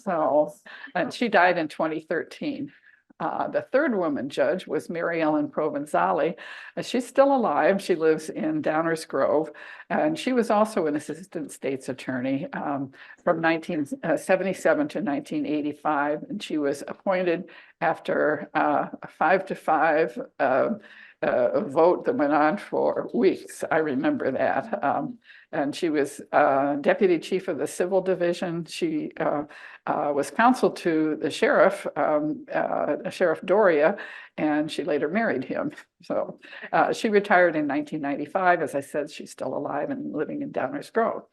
So, and she died in 2013. The third woman judge was Mary Ellen Provenzali. She's still alive. She lives in Downers Grove, and she was also an assistant state's attorney from 1977 to 1985, and she was appointed after a 5-5 vote that went on for weeks. I remember that. And she was deputy chief of the civil division. She was counsel to the sheriff, Sheriff Doria, and she later married him. So she retired in 1995. As I said, she's still alive and living in Downers Grove.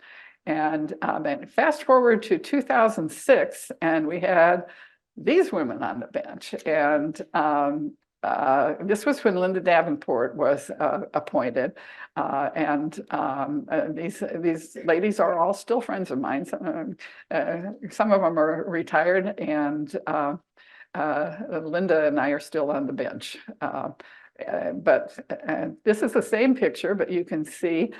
And then fast forward to 2006, and we had these women on the bench. And this was when Linda Davenport was appointed, these ladies are all still friends of mine. Some of them are retired, and Linda and I are still on the bench. But this is the same picture, but you can see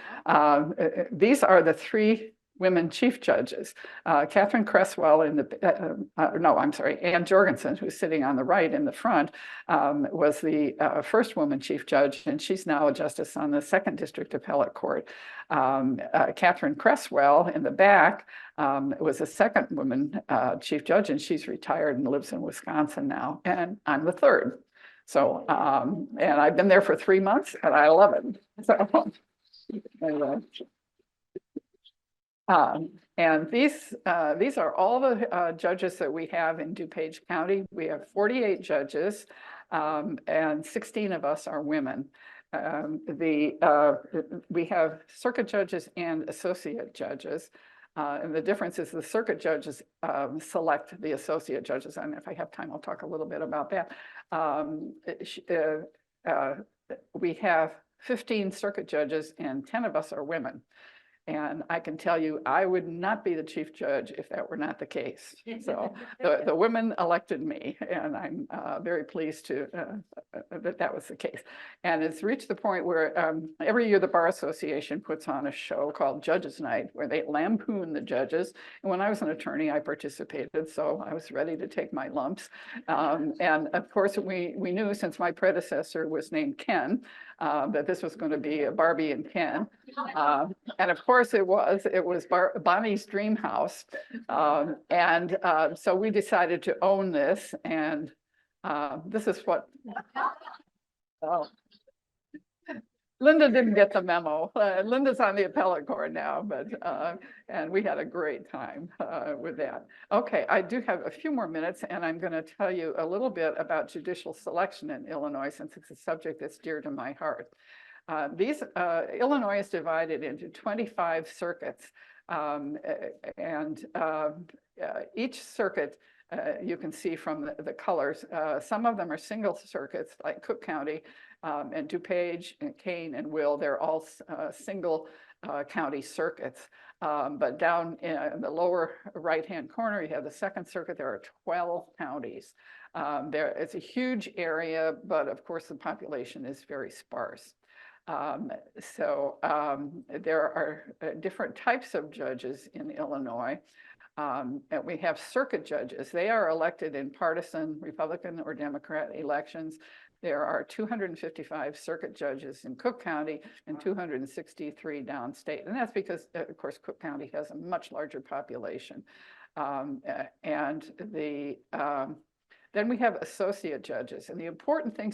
these are the 3 women chief judges. Catherine Cresswell in the, Ann Jorgensen, who's sitting on the right in the front, was the first woman chief judge, and she's now a justice on the 2nd District Appellate Court. Catherine Cresswell in the back was a 2nd woman chief judge, and she's retired and lives in Wisconsin now, and I'm the 3rd. So, and I've been there for 3 months, and I love it. So, anyway. And these are all the judges that we have in DuPage County. We have 48 judges, and 16 of us are women. we have circuit judges and associate judges. And the difference is the circuit judges select the associate judges. And if I have time, I'll talk a little bit about that. We have 15 circuit judges and 10 of us are women. And I can tell you, I would not be the chief judge if that were not the case. So the women elected me, and I'm very pleased to that was the case. And it's reached the point where every year the Bar Association puts on a show called Judges Night, where they lampoon the judges. And when I was an attorney, I participated, so I was ready to take my lumps. And of course, we knew, since my predecessor was named Ken, that this was going to be a Barbie and Ken. And of course it was Bonnie's dream house. So we decided to own this, and this is what, Linda didn't get the memo. Linda's on the appellate court now, but and we had a great time with that. Okay, I do have a few more minutes, and I'm going to tell you a little bit about judicial selection in Illinois, since it's a subject that's dear to my heart. Illinois is divided into 25 circuits, each circuit, you can see from the colors, some of them are single circuits, like Cook County, and DuPage and Kane and Will. They're all single county circuits. But down in the lower right-hand corner, you have the Second Circuit. There are 12 counties. It's a huge area, but of course the population is very sparse. There are different types of judges in Illinois. And we have circuit judges. They are elected in partisan Republican or Democrat elections. There are 255 circuit judges in Cook County and 263 downstate. And that's because, of course, Cook County has a much larger population. Then we have associate judges. And the important thing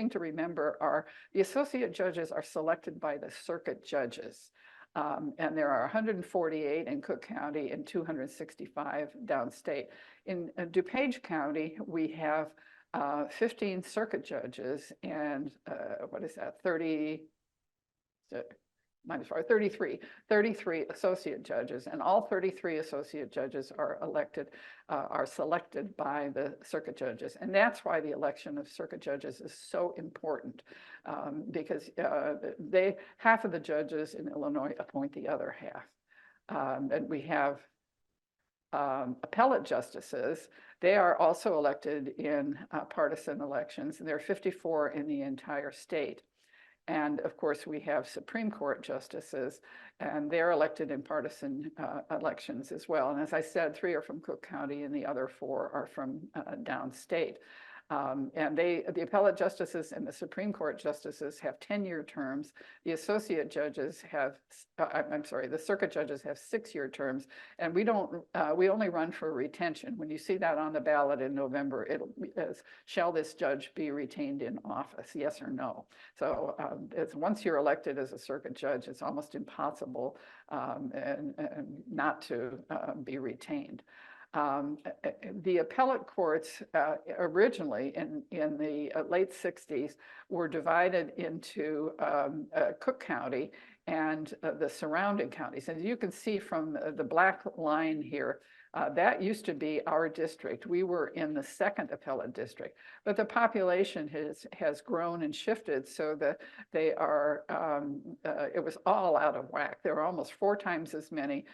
to remember are the associate judges are selected by the circuit judges. And there are 148 in Cook County and 265 downstate. In DuPage County, we have 15 circuit judges and 33 associate judges, and all 33 associate judges are selected by the circuit judges. And that's why the election of circuit judges is so important, because half of the judges in Illinois appoint the other half. And we have appellate justices. They are also elected in partisan elections, and there are 54 in the entire state. And of course, we have Supreme Court justices, and they're elected in partisan elections as well. And as I said, 3 are from Cook County and the other 4 are from downstate. And the appellate justices and the Supreme Court justices have 10-year terms. The associate judges have, the circuit judges have 6-year terms, and we only run for retention. When you see that on the ballot in November, it'll be shall this judge be retained in office, yes or no? So once you're elected as a circuit judge, it's almost impossible and not to be retained. The appellate courts originally in the late 60s were divided into Cook County and the surrounding counties. And you can see from the black line here, that used to be our district. We were in the 2nd appellate district, but the population has grown and shifted so that they are, it was all out of whack. There were almost 4 times as many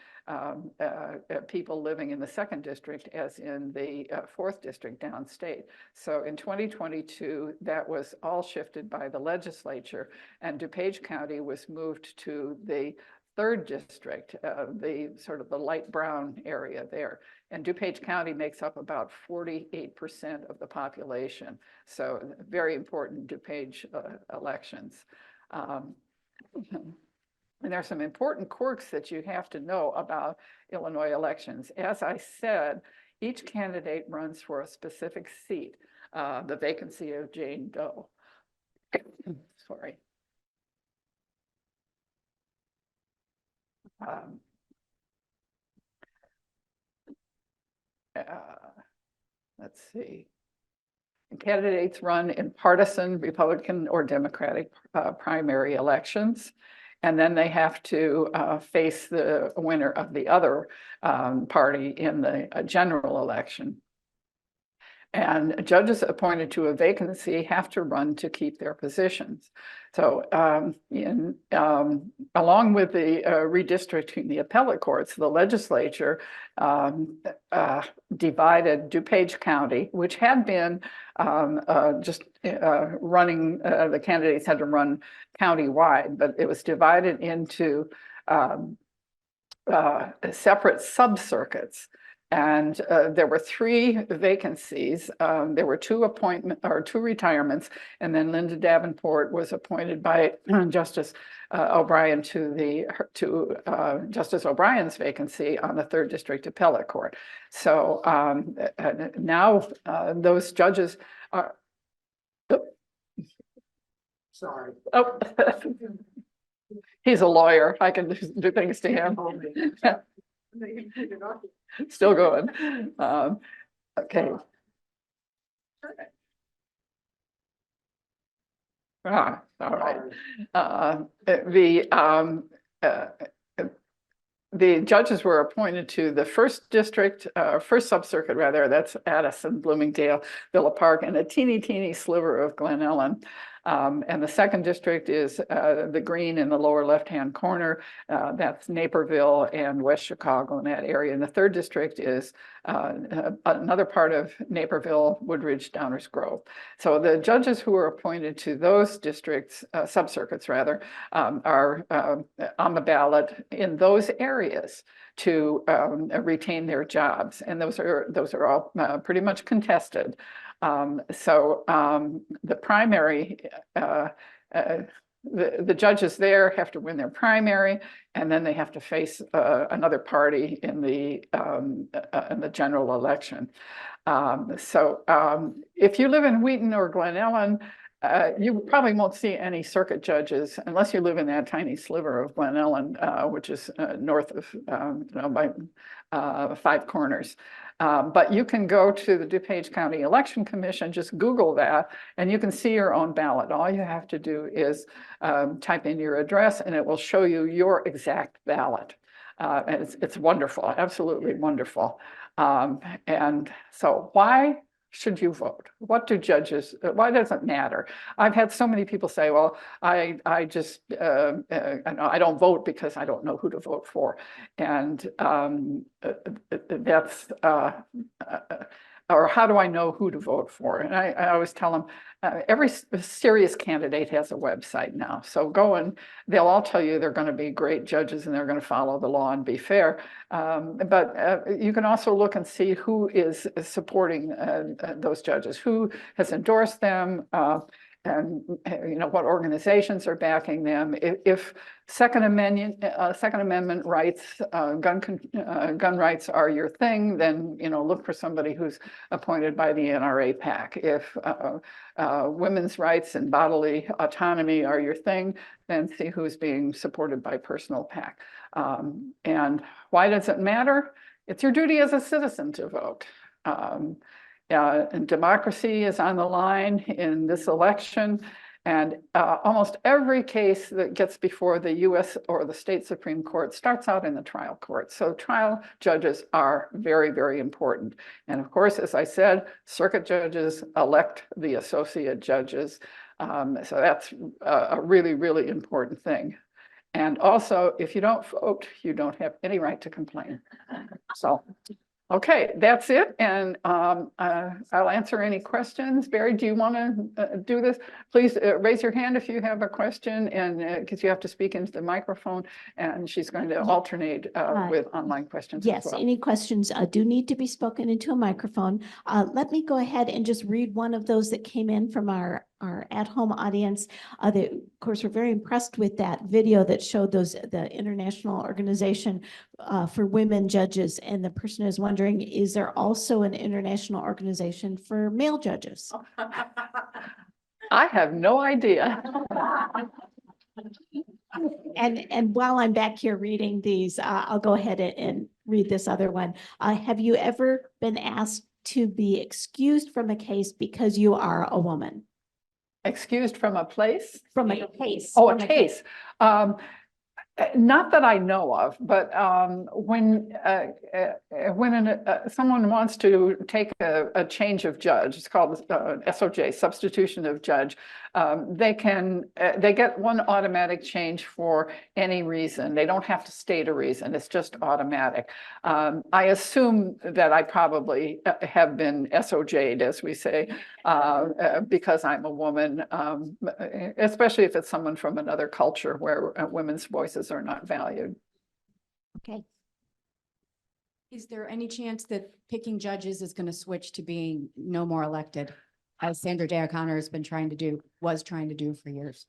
people living in the 2nd district as in the 4th district downstate. So in 2022, that was all shifted by the legislature, and DuPage County was moved to the 3rd district, the sort of the light brown area there. And DuPage County makes up about 48% of the population. So very important DuPage elections. And there are some important quirks that you have to know about Illinois elections. As I said, each candidate runs for a specific seat, the vacancy of Jane Doe. Sorry. Let's see. candidates run in partisan Republican or Democratic primary elections. And then they have to face the winner of the other party in the general election. And judges appointed to a vacancy have to run to keep their positions. So along with the redistricting the appellate courts, the legislature divided DuPage County, which had been running, the candidates had to run county-wide, but it was divided into separate sub-circuits. And there were 3 vacancies. There were 2 retirements, and then Linda Davenport was appointed by Justice O'Brien to Justice O'Brien's vacancy on the 3rd District Appellate Court. So now those judges are. Sorry. Oh, he's a lawyer. I can do things to him. Still going. Okay. All right. The judges were appointed to the 1st district, 1st sub-circuit rather, that's Addison, Bloomingdale, Villa Park, and a teeny sliver of Glen Ellyn. And the 2nd district is the green in the lower left-hand corner. That's Naperville and West Chicago in that area. And the 3rd district is another part of Naperville, Woodridge, Downers Grove. So the judges who are appointed to those districts, sub-circuits rather, are on the ballot in those areas to retain their jobs. And those are all pretty much contested. The primary, the judges there have to win their primary, and then they have to face another party in the general election. If you live in Wheaton or Glen Ellyn, you probably won't see any circuit judges unless you live in that tiny sliver of Glen Ellyn, which is north of by 5 Corners. But you can go to the DuPage County Election Commission, just Google that, and you can see your own ballot. All you have to do is type in your address, and it will show you your exact ballot. And it's wonderful, absolutely wonderful. And so why should you vote? What do judges, why does it matter? I've had so many people say, well, I don't vote because I don't know who to vote for. And that's, or how do I know who to vote for? And I always tell them, every serious candidate has a website now. So go and they'll all tell you they're going to be great judges and they're going to follow the law and be fair. But you can also look and see who is supporting those judges, who has endorsed them, and what organizations are backing them. If Second Amendment rights, gun rights are your thing, then look for somebody who's appointed by the NRA PAC. If women's rights and bodily autonomy are your thing, then see who's being supported by personal PAC. And why does it matter? It's your duty as a citizen to vote. And democracy is on the line in this election, and almost every case that gets before the U.S. or the state Supreme Court starts out in the trial court. So trial judges are very, very important. And of course, as I said, circuit judges elect the associate judges. So that's a really, really important thing. And also, if you don't vote, you don't have any right to complain. So. Okay, that's it. And I'll answer any questions. Barry, do you want to do this? Please raise your hand if you have a question, and because you have to speak into the microphone, and she's going to alternate with online questions. Yes, as well. Any questions do need to be spoken into a microphone. Let me go ahead and just read one of those that came in from our at-home audience. They, of course, we're very impressed with that video that showed the International Organization for Women Judges, and the person is wondering, is there also an international organization for male judges? I have no idea. And while I'm back here reading these, I'll go ahead and read this other one. Have you ever been asked to be excused from a case because you are a woman? Excused from a place? From a case. Oh, a from case. Not that I know of, but when someone wants to take a change of judge, it's called SOJ, substitution of judge. They get one automatic change for any reason. They don't have to state a reason. It's just automatic. I assume that I probably have been SOJ'd, as we say, because I'm a woman, especially if it's someone from another culture where women's voices are not valued. Okay. Is there any chance that picking judges is going to switch to being no more elected, as Sandra Day O'Connor has been was trying to do for years?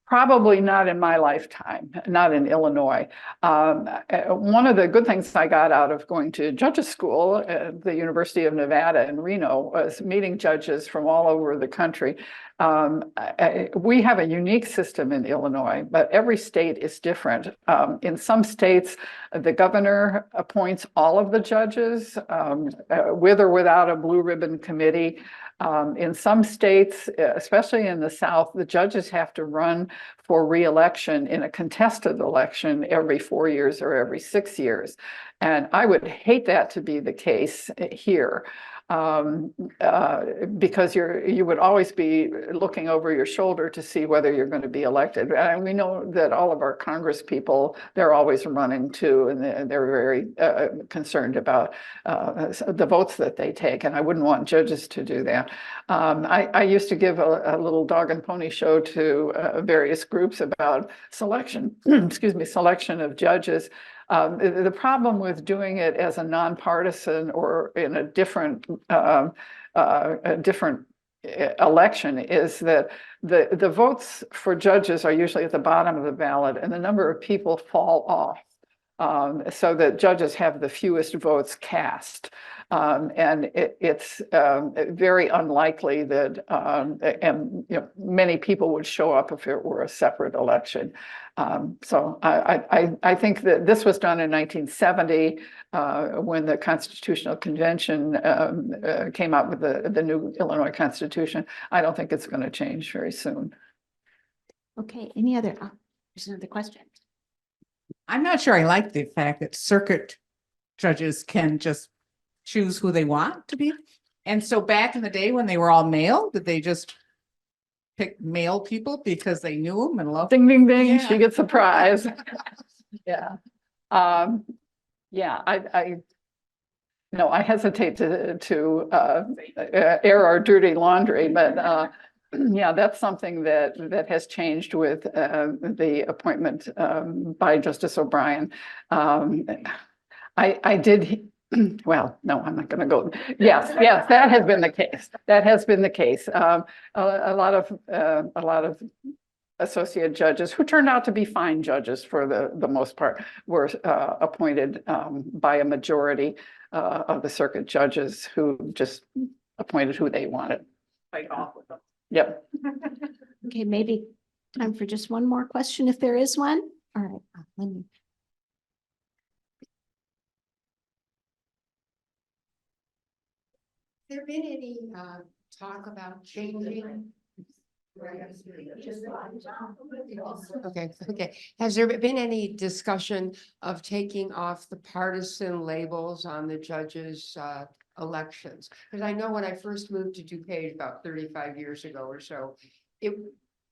Probably not in my lifetime, not in Illinois. One of the good things I got out of going to judges school at the University of Nevada in Reno was meeting judges from all over the country. We have a unique system in Illinois, but every state is different. In some states, the governor appoints all of the judges with or without a blue ribbon committee. In some states, especially in the South, the judges have to run for re-election in a contested election every 4 years or every 6 years. And I would hate that to be the case here. Because you would always be looking over your shoulder to see whether you're going to be elected. And we know that all of our Congress people, they're always running too, and they're very concerned about the votes that they take. And I wouldn't want judges to do that. I used to give a little dog and pony show to various groups about selection, excuse me, selection of judges. The problem with doing it as a nonpartisan or in a different election is that the votes for judges are usually at the bottom of the ballot, and the number of people fall off, so that judges have the fewest votes cast. And it's very unlikely that many people would show up if it were a separate election. So I think that this was done in 1970 when the Constitutional Convention came out with the new Illinois Constitution. I don't think it's going to change very soon. Okay, any other, there's another question. I'm not sure I like the fact that circuit judges can just choose who they want to be. And so back in the day when they were all male, did they just pick male people because they knew them and loved them? Ding, ding, ding, Yeah. she gets a prize. Yeah. Yeah, I hesitate to air our dirty laundry, but yeah, that's something that has changed with the appointment by Justice O'Brien. I did. Well, no, I'm not going to go. Yes, that has been the case. That has been the case. A lot of associate judges who turned out to be fine judges for the most part were appointed by a majority of the circuit judges who just appointed who they wanted. Fight off with them. Yep. Okay, maybe time for just one more question if there is one. All right, let me. There been any talk about changing? Okay. Has there been any discussion of taking off the partisan labels on the judges' elections? Because I know when I first moved to DuPage about 35 years ago or so, it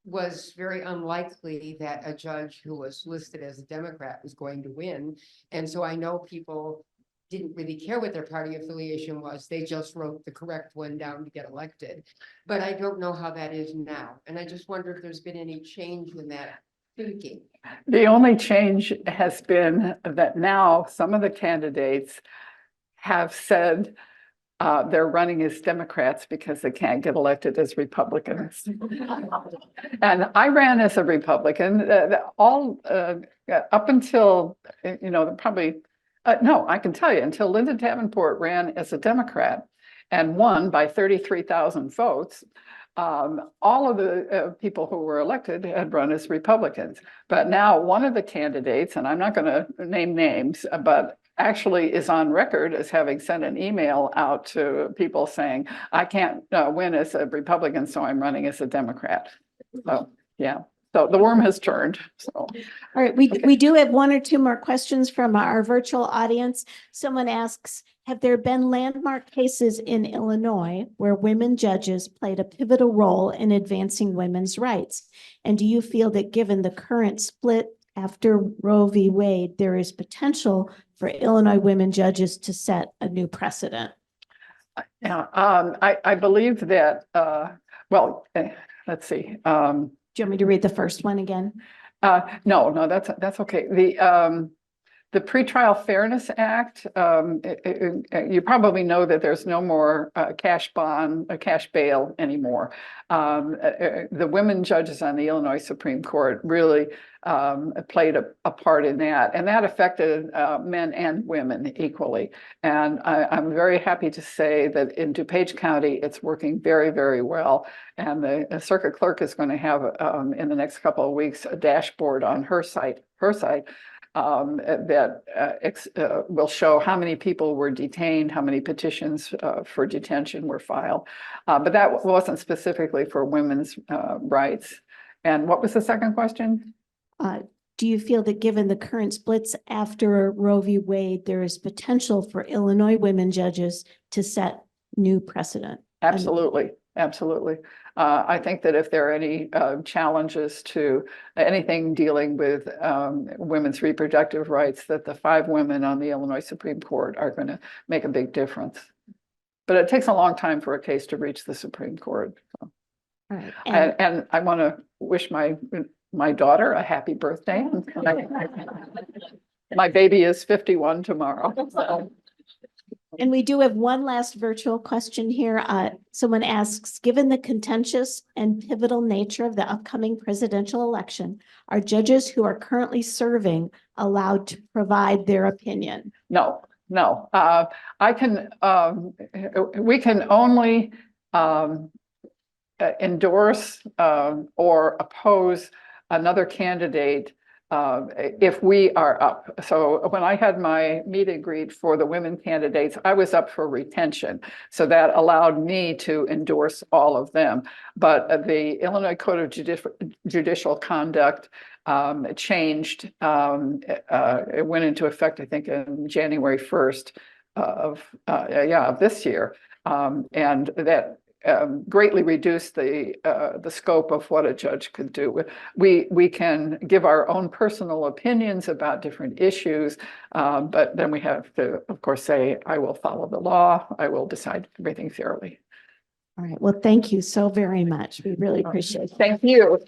was very unlikely that a judge who was listed as a Democrat was going to win. And so I know people didn't really care what their party affiliation was. They just wrote the correct one down to get elected. But I don't know how that is now. And I just wonder if there's been any change in that thinking. The only change has been that now some of the candidates have said they're running as Democrats because they can't get elected as Republicans. And I ran as a Republican up until, probably, no, I can tell you, until Linda Davenport ran as a Democrat and won by 33,000 votes. All of the people who were elected had run as Republicans. But now one of the candidates, and I'm not going to name names, but actually is on record as having sent an email out to people saying, I can't win as a Republican, so I'm running as a Democrat. So, yeah. So the worm has turned. So, All right, we do have one or two more questions from our virtual audience. Someone asks, have there been landmark cases in Illinois where women judges played a pivotal role in advancing women's rights? And do you feel that given the current split after Roe v. Wade, there is potential for Illinois women judges to set a new precedent? yeah, I believe that, let's see. Do you want me to read the first one again? No, that's okay. The Pretrial Fairness Act, you probably know that there's no more cash bail anymore. The women judges on the Illinois Supreme Court really played a part in that, and that affected men and women equally. And I'm very happy to say that in DuPage County, it's working very, very well. And the circuit clerk is going to have in the next couple of weeks a dashboard on her site that will show how many people were detained, how many petitions for detention were filed. But that wasn't specifically for women's rights. And what was the second question? Do you feel that given the current splits after Roe v. Wade, there is potential for Illinois women judges to set new precedent? Absolutely. Absolutely. I think that if there are any challenges to anything dealing with women's reproductive rights, that the 5 women on the Illinois Supreme Court are going to make a big difference. But it takes a long time for a case to reach the Supreme Court. So. All right. And I want to wish my daughter a happy birthday. My baby is 51 tomorrow. So. And we do have one last virtual question here. Someone asks, given the contentious and pivotal nature of the upcoming presidential election, are judges who are currently serving allowed to provide their opinion? No. We can only endorse or oppose another candidate if we are up. So when I had my meet and greet for the women candidates, I was up for retention. So that allowed me to endorse all of them. But the Illinois Code of Judicial Conduct changed. It went into effect, I think, in January 1st of this year. And that greatly reduced the scope of what a judge could do. We can give our own personal opinions about different issues, but then we have to, of course, say, I will follow the law. I will decide everything fairly. All right. Well, thank you so very much. We really appreciate it. Thank you.